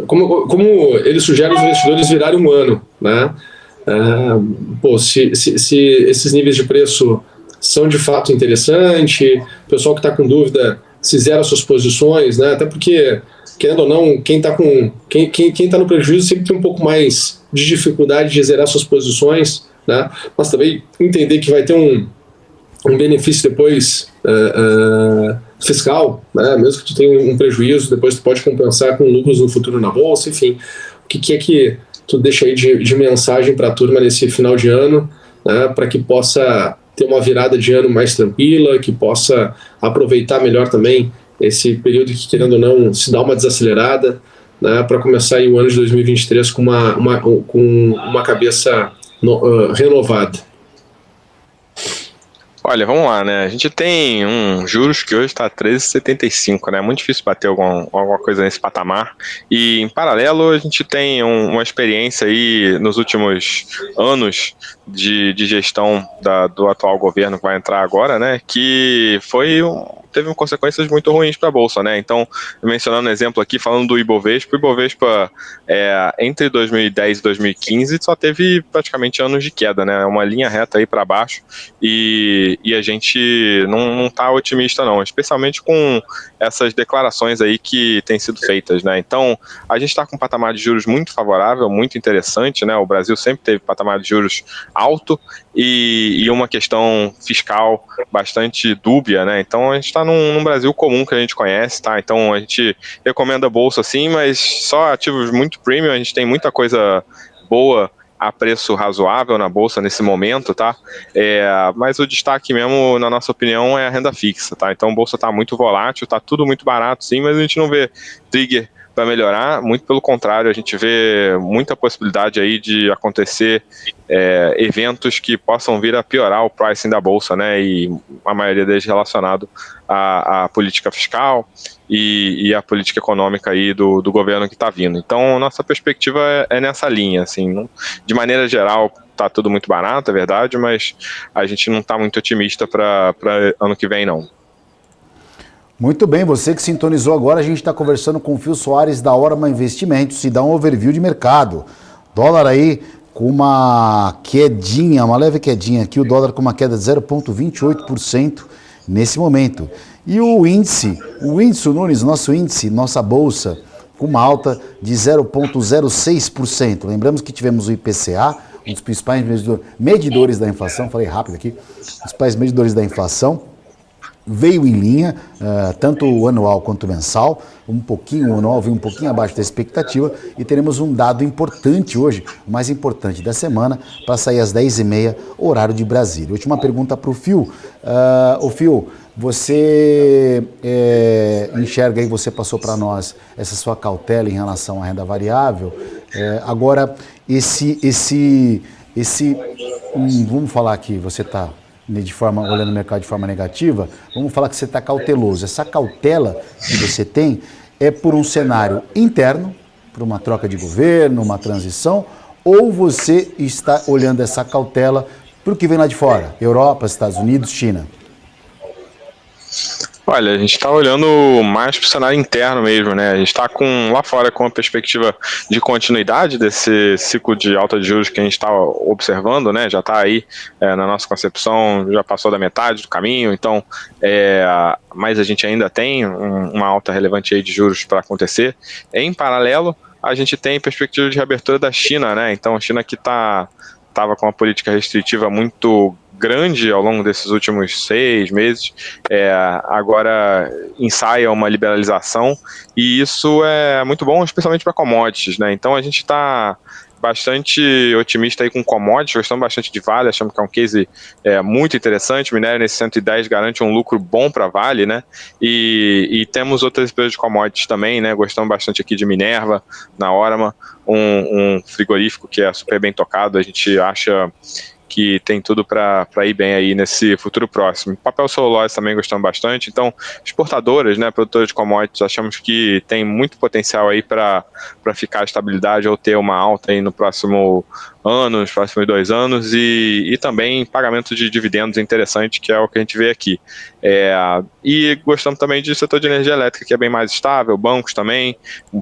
Speaker 2: Como ele sugere os investidores virarem um ano? Né? Se esses níveis de preço são de fato interessantes, o pessoal que está com dúvida se zera suas posições, né? Até porque, querendo ou não, quem tá no prejuízo sempre tem um pouco mais de dificuldade de zerar suas posições, né? Mas também entender que vai ter um benefício depois fiscal, né? Mesmo que tu tenha um prejuízo, depois tu pode compensar com lucros no futuro na bolsa, enfim. O que é que tu deixa aí de mensagem para a turma nesse final de ano, né? Para que possa ter uma virada de ano mais tranquila, que possa aproveitar melhor também esse período que, querendo ou não, se dá uma desacelerada, né? Para começar aí o ano de 2023 com uma cabeça renovada.
Speaker 6: Olha, vamos lá, né? A gente tem juros que hoje está 13,75, né? É muito difícil bater alguma coisa nesse patamar. E, em paralelo, a gente tem uma experiência aí nos últimos anos de gestão do atual governo que vai entrar agora, né? Que teve consequências muito ruins para a Bolsa, né? Então, mencionando um exemplo aqui, falando do Ibovespa, o Ibovespa entre 2010 e 2015 só teve praticamente anos de queda, né? Uma linha reta aí para baixo e a gente não está otimista não, especialmente com essas declarações aí que têm sido feitas, né? Então, a gente está com um patamar de juros muito favorável, muito interessante, né? O Brasil sempre teve patamar de juros alto e uma questão fiscal bastante dúbia, né? Então, a gente está num Brasil comum que a gente conhece, tá? Então, a gente recomenda a Bolsa sim, mas só ativos muito premium, a gente tem muita coisa boa a preço razoável na Bolsa nesse momento, tá? Mas o destaque mesmo, na nossa opinião, é a renda fixa, tá? Então a Bolsa tá muito volátil, tá tudo muito barato sim, mas a gente não vê trigger para melhorar, muito pelo contrário, a gente vê muita possibilidade aí de acontecer eventos que possam vir a piorar o pricing da Bolsa, né? E a maioria deles relacionado à política fiscal e à política econômica aí do governo que está vindo. Então, nossa perspectiva é nessa linha, assim, de maneira geral, tá tudo muito barato, é verdade, mas a gente não está muito otimista para ano que vem, não.
Speaker 1: Muito bem, você que sintonizou agora, a gente está conversando com o Phil Soares da Orama Investimentos e dá um overview de mercado. Dólar aí com uma quedinha, uma leve quedinha aqui, o dólar com uma queda de 0,28% nesse momento. E o índice, o Nunes, nosso índice, nossa bolsa, com uma alta de 0,06%. Lembramos que tivemos o IPCA, um dos principais medidores da inflação, falei rápido aqui, os principais medidores da inflação, veio em linha, tanto o anual quanto o mensal, o anual veio um pouquinho abaixo da expectativa e teremos um dado importante hoje, o mais importante da semana, para sair às 10h30, horário de Brasília. Última pergunta para o Phil. Phil, você enxerga aí, você passou para nós essa sua cautela em relação à renda variável. Agora, vamos falar aqui, você está olhando o mercado de forma negativa, vamos falar que você está cauteloso. Essa cautela que você tem é por um cenário interno, por uma troca de governo, uma transição, ou você está olhando essa cautela para o que vem lá de fora, Europa, Estados Unidos, China?
Speaker 6: Olha, a gente está olhando mais para o cenário interno mesmo, né? A gente está lá fora com a perspectiva de continuidade desse ciclo de alta de juros que a gente está observando, né? Já está aí na nossa concepção, já passou da metade do caminho, então, mas a gente ainda tem uma alta relevante aí de juros para acontecer. Em paralelo, a gente tem perspectiva de reabertura da China, né? Então, a China que estava com uma política restritiva muito grande ao longo desses últimos 6 meses, agora ensaia uma liberalização, e isso é muito bom, especialmente para commodities, né? Então a gente está bastante otimista aí com commodities, gostamos bastante de Vale, achamos que é um case muito interessante. Minério nesse 110 garante um lucro bom para Vale, né? E temos outras empresas de commodities também, né? Gostamos bastante aqui de Minerva, na Orama, um frigorífico que é super bem tocado, a gente acha que tem tudo para ir bem aí nesse futuro próximo. Papel celulose também gostamos bastante. Então, exportadoras, né, produtoras de commodities, achamos que tem muito potencial aí para ficar a estabilidade ou ter uma alta aí no próximo ano, nos próximos 2 anos, e também pagamento de dividendos interessante, que é o que a gente vê aqui. E gostamos também do setor de energia elétrica, que é bem mais estável, bancos também,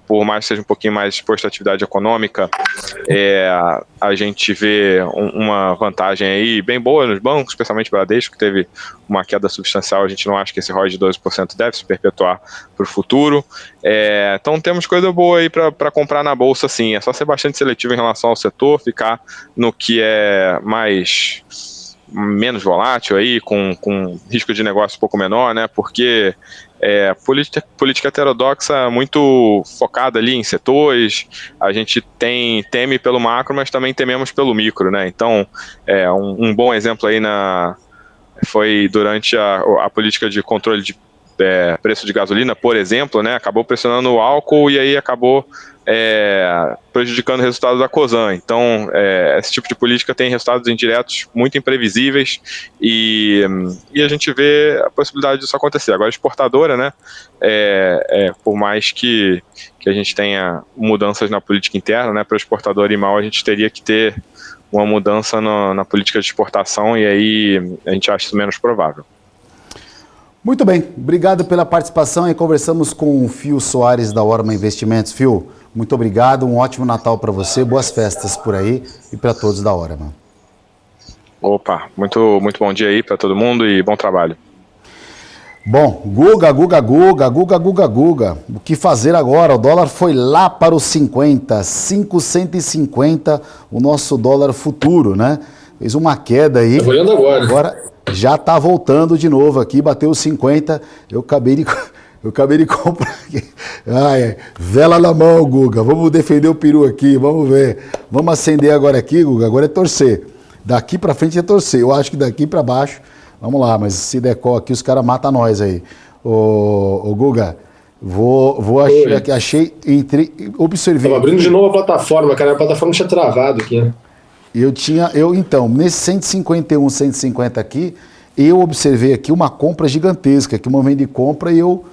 Speaker 6: por mais que seja um pouquinho mais exposto à atividade econômica, a gente vê uma vantagem aí bem boa nos bancos, especialmente Bradesco, que teve uma queda substancial. A gente não acha que esse ROI de 12% deve se perpetuar para o futuro. Então temos coisa boa aí para comprar na bolsa, sim. É só ser bastante seletivo em relação ao setor, ficar no que é menos volátil aí, com risco de negócio um pouco menor, né? Porque política heterodoxa muito focada ali em setores. A gente teme pelo macro, mas também tememos pelo micro, né? Então, um bom exemplo aí foi durante a política de controle de preço de gasolina, por exemplo, né? Acabou pressionando o álcool e aí acabou prejudicando o resultado da Cosan. Então, esse tipo de política tem resultados indiretos muito imprevisíveis, e a gente vê a possibilidade disso acontecer. Agora, a exportadora, né, por mais que a gente tenha mudanças na política interna, né, para o exportador ir mal, a gente teria que ter uma mudança na política de exportação, e aí a gente acha isso menos provável.
Speaker 1: Muito bem, obrigado pela participação, e conversamos com o Phil Soares da Orama Investimentos. Phil, muito obrigado, um ótimo Natal para você, boas festas por aí e para todos da Orama.
Speaker 6: Opa, muito bom dia aí para todo mundo e bom trabalho.
Speaker 1: Bom, Guga, o que fazer agora? O dólar foi lá para os 5,150, o nosso dólar futuro, né? Fez uma queda aí.
Speaker 2: Tô olhando agora.
Speaker 1: Já está voltando de novo aqui, bateu os 50, eu acabei de comprar aqui. Vela na mão, Guga, vamos defender o peru aqui, vamos ver. Vamos acender agora aqui, Guga, agora é torcer. Daqui para frente é torcer, eu acho que daqui para baixo, vamos lá, mas se decor aqui os caras matam nós aí. Ô Guga, observei.
Speaker 2: Estava abrindo de novo a plataforma, cara, a plataforma tinha travado aqui, né?
Speaker 1: Então, nesse 151, 150 aqui, eu observei aqui uma compra gigantesca, aqui um movimento de compra, e eu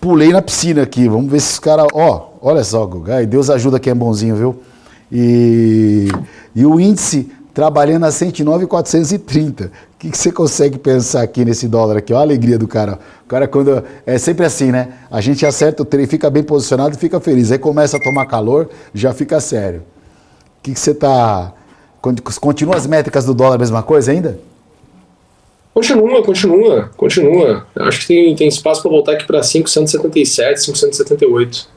Speaker 1: pulei na piscina aqui. Vamos ver se os caras... olha só, Guga, Deus ajuda quem é bonzinho, viu? E o índice trabalhando a 109,430. que você consegue pensar aqui nesse dólar aqui? Olha a alegria do cara. O cara, quando. É sempre assim, né? A gente acerta o trade, fica bem posicionado e fica feliz. Aí começa a tomar calor, já fica sério. O que você tá. Continua as métricas do dólar a mesma coisa ainda?
Speaker 2: Continua. Acho que tem espaço para voltar aqui para 577, 578.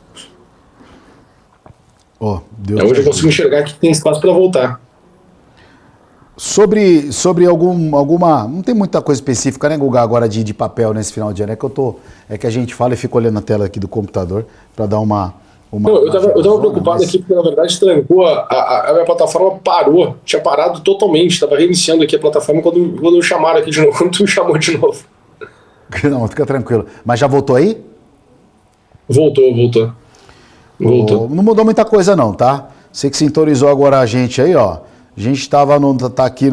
Speaker 1: Oh, Deus
Speaker 2: hoje eu consigo enxergar que tem espaço para voltar.
Speaker 1: Sobre alguma. Não tem muita coisa específica, né, Guga, agora de papel nesse final de ano. É que a gente fala e fica olhando a tela aqui do computador para dar uma.
Speaker 2: Não, eu tava preocupado aqui porque, na verdade, trancou, a minha plataforma parou, tinha parado totalmente, estava reiniciando aqui a plataforma quando me chamaram aqui de novo, quando tu me chamou de novo.
Speaker 1: Não, fica tranquilo. Mas já voltou aí?
Speaker 2: Voltou.
Speaker 1: Não mudou muita coisa não, tá? Você que sintonizou agora a gente aí, ó. A gente tá aqui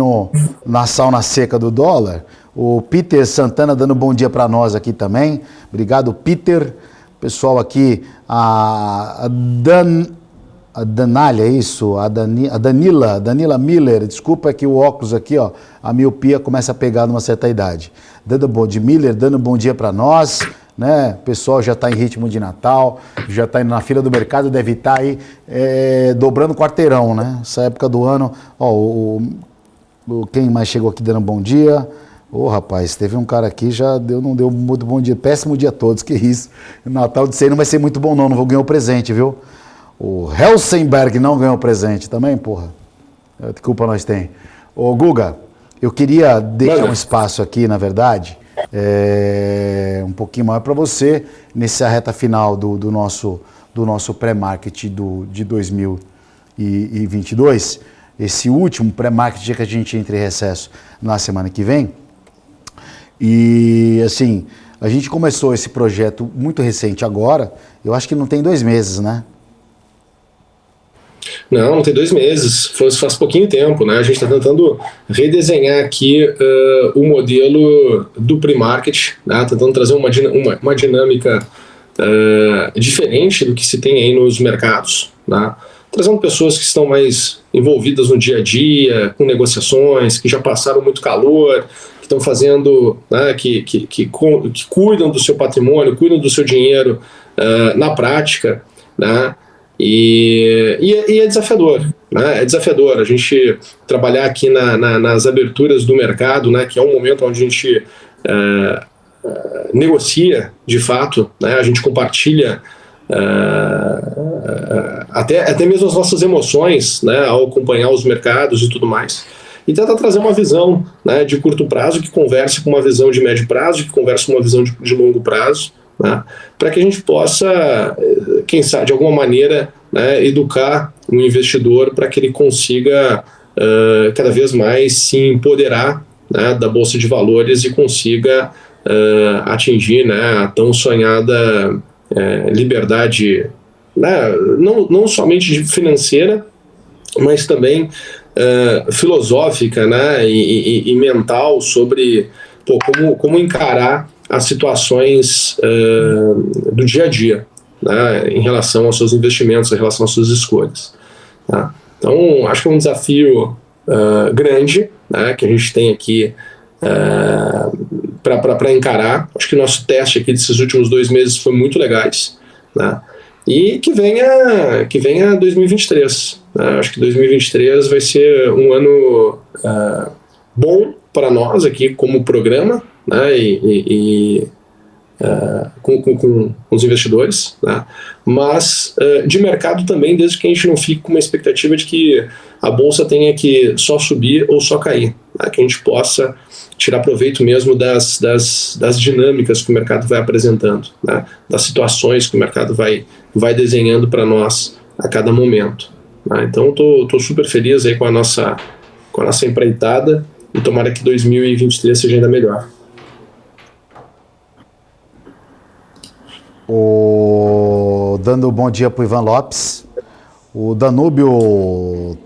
Speaker 1: na sauna seca do dólar. O Peter Santana dando bom dia para nós aqui também. Obrigado, Peter. Pessoal aqui, a Danália, é isso? A Danila Miller, desculpa que o óculos aqui, ó, a miopia começa a pegar numa certa idade. Dando bom dia para nós, né? O pessoal já está em ritmo de Natal, já está indo na fila do mercado, deve estar aí dobrando quarteirão, né? Essa época do ano, ó, quem mais chegou aqui dando bom dia? Ô, rapaz, teve um cara aqui, não deu muito bom dia, péssimo dia a todos, que isso. O Natal de ceia não vai ser muito bom não vou ganhar o presente, viu? O Helsenberg não ganhou o presente também, porra. Que culpa nós tem. Ô, Guga, eu queria deixar um espaço aqui, na verdade, um pouquinho maior para você, nessa reta final do nosso pré-market de 2022, esse último pré-market que a gente entra em recesso na semana que vem. E, assim, a gente começou esse projeto muito recente agora, eu acho que não tem 2 meses, né?
Speaker 2: Não tem 2 meses, faz pouquinho tempo, né? A gente está tentando redesenhar aqui o modelo do pre-market, né? Tentando trazer uma dinâmica diferente do que se tem aí nos mercados, né? Trazendo pessoas que estão mais envolvidas no dia a dia, com negociações, que já passaram muito calor, que estão fazendo, né, que cuidam do seu patrimônio, cuidam do seu dinheiro na prática, né? E é desafiador, né? É desafiador a gente trabalhar aqui nas aberturas do mercado, né? Que é um momento onde a gente negocia de fato, né? A gente compartilha até mesmo as nossas emoções, né? Ao acompanhar os mercados e tudo mais. E tenta trazer uma visão, né, de curto prazo que converse com uma visão de médio prazo, que converse com uma visão de longo prazo, né, para que a gente possa, quem sabe, de alguma maneira, né, educar o investidor para que ele consiga cada vez mais se empoderar, né, da Bolsa de Valores e consiga atingir, né, a tão sonhada liberdade, né, não somente financeira, mas também filosófica, né, e mental sobre como encarar as situações do dia a dia, né, em relação aos seus investimentos, em relação às suas escolhas. Tá? Então, acho que é um desafio grande, né, que a gente tem aqui para encarar. Acho que o nosso teste aqui desses últimos 2 meses foi muito legais, né? E que venha 2023. Né? Acho que 2023 vai ser um ano bom para nós aqui como programa, né? Com os investidores, né? Mas de mercado também, desde que a gente não fique com uma expectativa de que a bolsa tenha que só subir ou só cair, né? Que a gente possa tirar proveito mesmo das dinâmicas que o mercado vai apresentando, né? Das situações que o mercado vai desenhando para nós a cada momento, né? Então estou super feliz aí com a nossa empreitada e tomara que 2023 seja ainda melhor.
Speaker 1: Dando bom dia para o Ivan Lopes, o Danúbio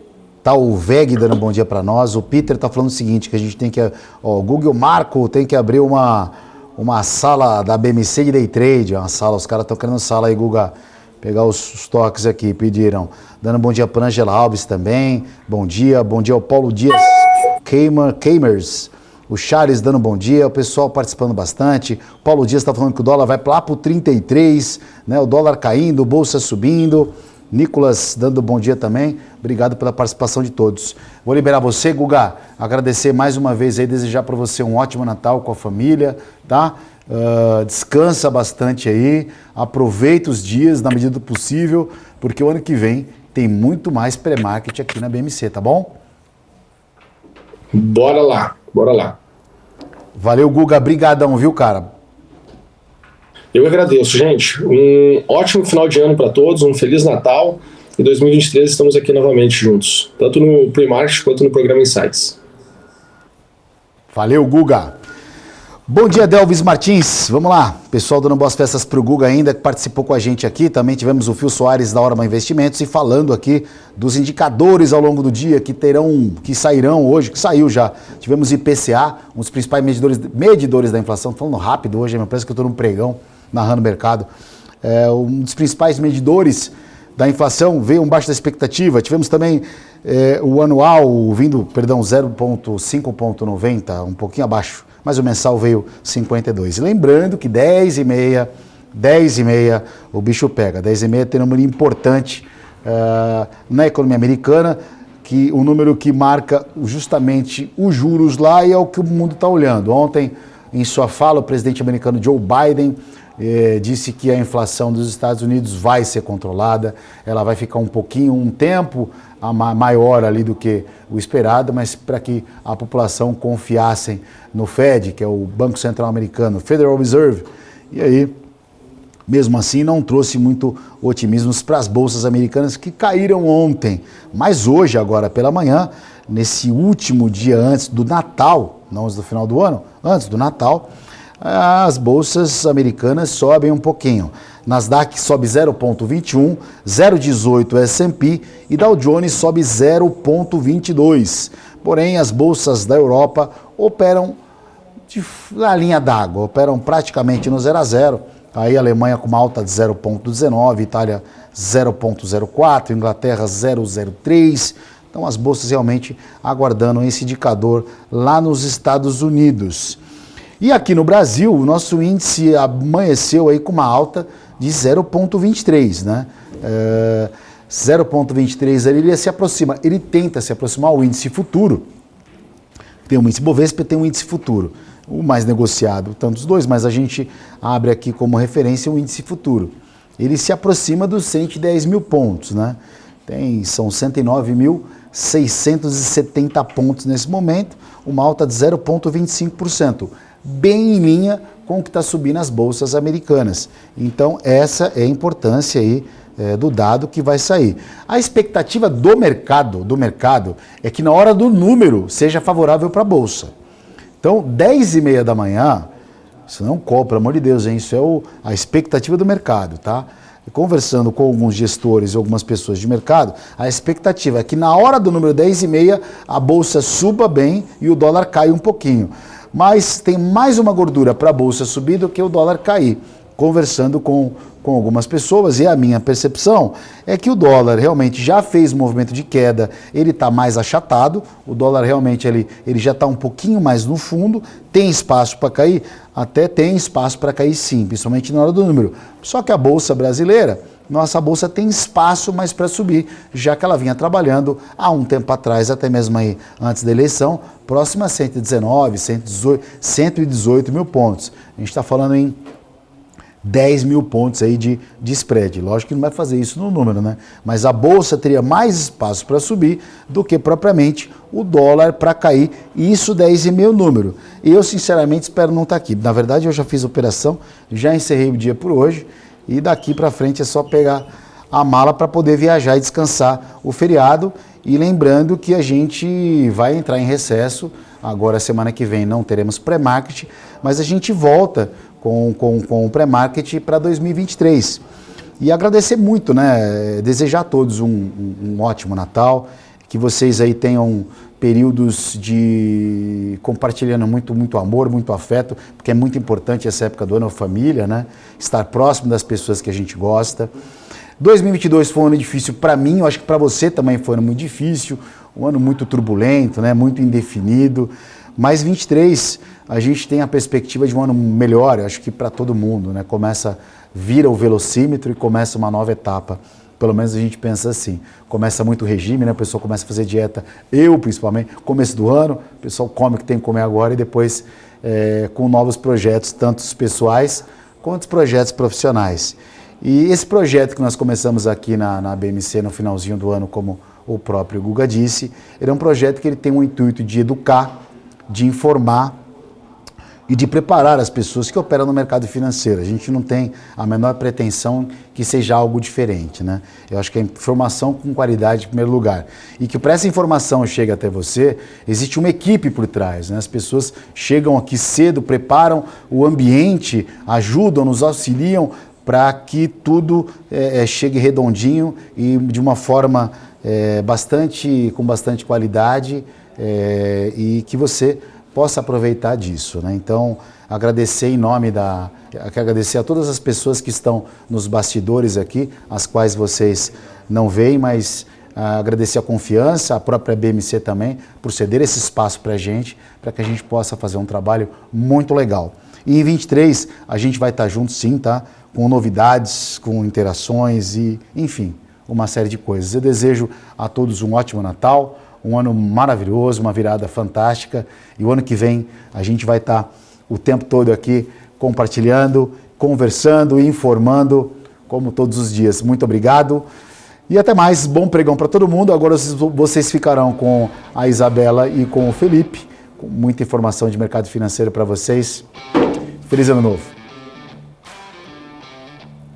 Speaker 1: Talveg dando bom dia para nós, o Peter está falando o seguinte, que a gente tem que, o Google Marco tem que abrir uma sala da BMC de Day Trade, uma sala, os caras estão querendo sala aí, Guga, pegar os toques aqui, pediram. Dando bom dia para Angela Alves também, bom dia ao Paulo Dias Kamers, O Charles dando bom dia, o pessoal participando bastante. O Paulo Dias está falando que o dólar vai lá para o 33, né? O dólar caindo, bolsa subindo. Nicolas dando bom dia também. Obrigado pela participação de todos. Vou liberar você, Guga. Agradecer mais uma vez aí, desejar para você um ótimo Natal com a família, tá? Descansa bastante aí, aproveita os dias na medida do possível, porque o ano que vem tem muito mais pré-market aqui na BMC, tá bom?
Speaker 2: Bora lá, bora lá.
Speaker 1: Valeu, Guga, brigadão, viu, cara?
Speaker 2: Eu agradeço, gente. Um ótimo final de ano para todos, um Feliz Natal. Em 2023 estamos aqui novamente juntos, tanto no Pre-Market quanto no programa Insights.
Speaker 1: Valeu, Guga. Bom dia, Delvis Martins. Vamos lá. Pessoal dando boas festas para o Guga ainda, que participou com a gente aqui. Também tivemos o Phil Soares da Orma Investimentos e falando aqui dos indicadores ao longo do dia que sairão hoje, que saiu já. Tivemos IPCA, um dos principais medidores da inflação. Falando rápido hoje, parece que eu estou num pregão narrando o mercado. Um dos principais medidores da inflação veio abaixo da expectativa. Tivemos também o anual vindo, 0,5,90, um pouquinho abaixo. Mas o mensal veio 52. Lembrando que 10h30, o bicho pega. 10h30 tem um número importante na economia americana, que o número que marca justamente os juros lá e é o que o mundo está olhando. Ontem, em sua fala, o presidente americano Joe Biden disse que a inflação dos Estados Unidos vai ser controlada, ela vai ficar um tempo maior ali do que o esperado, mas para que a população confiasse no Fed, que é o Banco Central Americano, Federal Reserve, e aí, mesmo assim, não trouxe muito otimismo para as bolsas americanas que caíram ontem. Mas hoje, agora pela manhã, nesse último dia antes do Natal, não antes do final do ano, antes do Natal, as bolsas americanas sobem um pouquinho. Nasdaq sobe 0,21, 0,18 S&P e Dow Jones sobe 0,22. Porém, as bolsas da Europa operam na linha d'água, operam praticamente no 0 a 0. Aí a Alemanha com uma alta de 0,19, Itália 0,04, Inglaterra 0,03. Então as bolsas realmente aguardando esse indicador lá nos Estados Unidos. E aqui no Brasil, o nosso índice amanheceu aí com uma alta de 0,23, né? 0,23 ele se aproxima, ele tenta se aproximar ao índice futuro. Tem um índice Bovespa e tem um índice futuro. O mais negociado, tanto os dois, mas a gente abre aqui como referência o índice futuro. Ele se aproxima dos 110 mil pontos, né? São 109.670 pontos nesse momento, uma alta de 0,25%. Bem em linha com o que está subindo as bolsas americanas. Então, essa é a importância aí do dado que vai sair. A expectativa do mercado é que na hora do número seja favorável para a bolsa. Então, 10h30 da manhã, isso não é um call, pelo amor de Deus, hein? Isso é a expectativa do mercado, tá? Conversando com alguns gestores e algumas pessoas de mercado, a expectativa é que na hora do número 10h30 a bolsa suba bem e o dólar cai um pouquinho. Mas tem mais uma gordura para a bolsa subir do que o dólar cair. Conversando com algumas pessoas, e a minha percepção é que o dólar realmente já fez um movimento de queda, ele está mais achatado, o dólar realmente ele já está um pouquinho mais no fundo, tem espaço para cair? Até tem espaço para cair sim, principalmente na hora do número. Só que a Bolsa Brasileira, nossa bolsa tem espaço mais para subir, já que ela vinha trabalhando há um tempo atrás, até mesmo aí antes da eleição, próxima a 119, 118 mil pontos. A gente está falando em 10 mil pontos aí de spread. Lógico que não vai fazer isso no número, né? Mas a bolsa teria mais espaço para subir do que propriamente o dólar para cair. E isso 10,5 o número. Eu, sinceramente, espero não estar aqui. Na verdade, eu já fiz a operação, já encerrei o dia por hoje e daqui para frente é só pegar a mala para poder viajar e descansar o feriado. E lembrando que a gente vai entrar em recesso. Agora, semana que vem, não teremos pré-market, mas a gente volta com o pré-market para 2023. E agradecer muito, né? Desejar a todos um ótimo Natal, que vocês aí tenham períodos de compartilhando muito amor, muito afeto, porque é muito importante essa época do ano, a família, né? Estar próximo das pessoas que a gente gosta. 2022 foi um ano difícil para mim, eu acho que para você também foi um ano muito difícil, um ano muito turbulento, né? Muito indefinido, Mas 23, a gente tem a perspectiva de um ano melhor, eu acho que para todo mundo, né? Vira o velocímetro e começa uma nova etapa. Pelo menos a gente pensa assim. Começa muito regime, né? O pessoal começa a fazer dieta, eu principalmente, começo do ano, o pessoal come o que tem que comer agora e depois com novos projetos, tanto os pessoais quanto os projetos profissionais. E esse projeto que nós começamos aqui na BMC no finalzinho do ano, como o próprio Guga disse, ele é um projeto que ele tem o intuito de educar, de informar e de preparar as pessoas que operam no mercado financeiro. A gente não tem a menor pretensão que seja algo diferente, né? Eu acho que a informação com qualidade em primeiro lugar. E que para essa informação chegue até você, existe uma equipe por trás, né? As pessoas chegam aqui cedo, preparam o ambiente, ajudam, nos auxiliam para que tudo chegue redondinho e de uma forma com bastante qualidade e que você possa aproveitar disso, né? Então, quero agradecer a todas as pessoas que estão nos bastidores aqui, as quais vocês não veem, mas agradecer a confiança, a própria BMC também, por ceder esse espaço para que a gente possa fazer um trabalho muito legal. E em 23, a gente vai estar junto sim, tá? Com novidades, com interações e, enfim, uma série de coisas. Eu desejo a todos um ótimo Natal, um ano maravilhoso, uma virada fantástica. E o ano que vem a gente vai estar o tempo todo aqui compartilhando, conversando e informando, como todos os dias. Muito obrigado e até mais. Bom pregão para todo mundo. Agora vocês ficarão com a Isabela e com o Felipe, com muita informação de mercado financeiro para vocês. Feliz Ano Novo!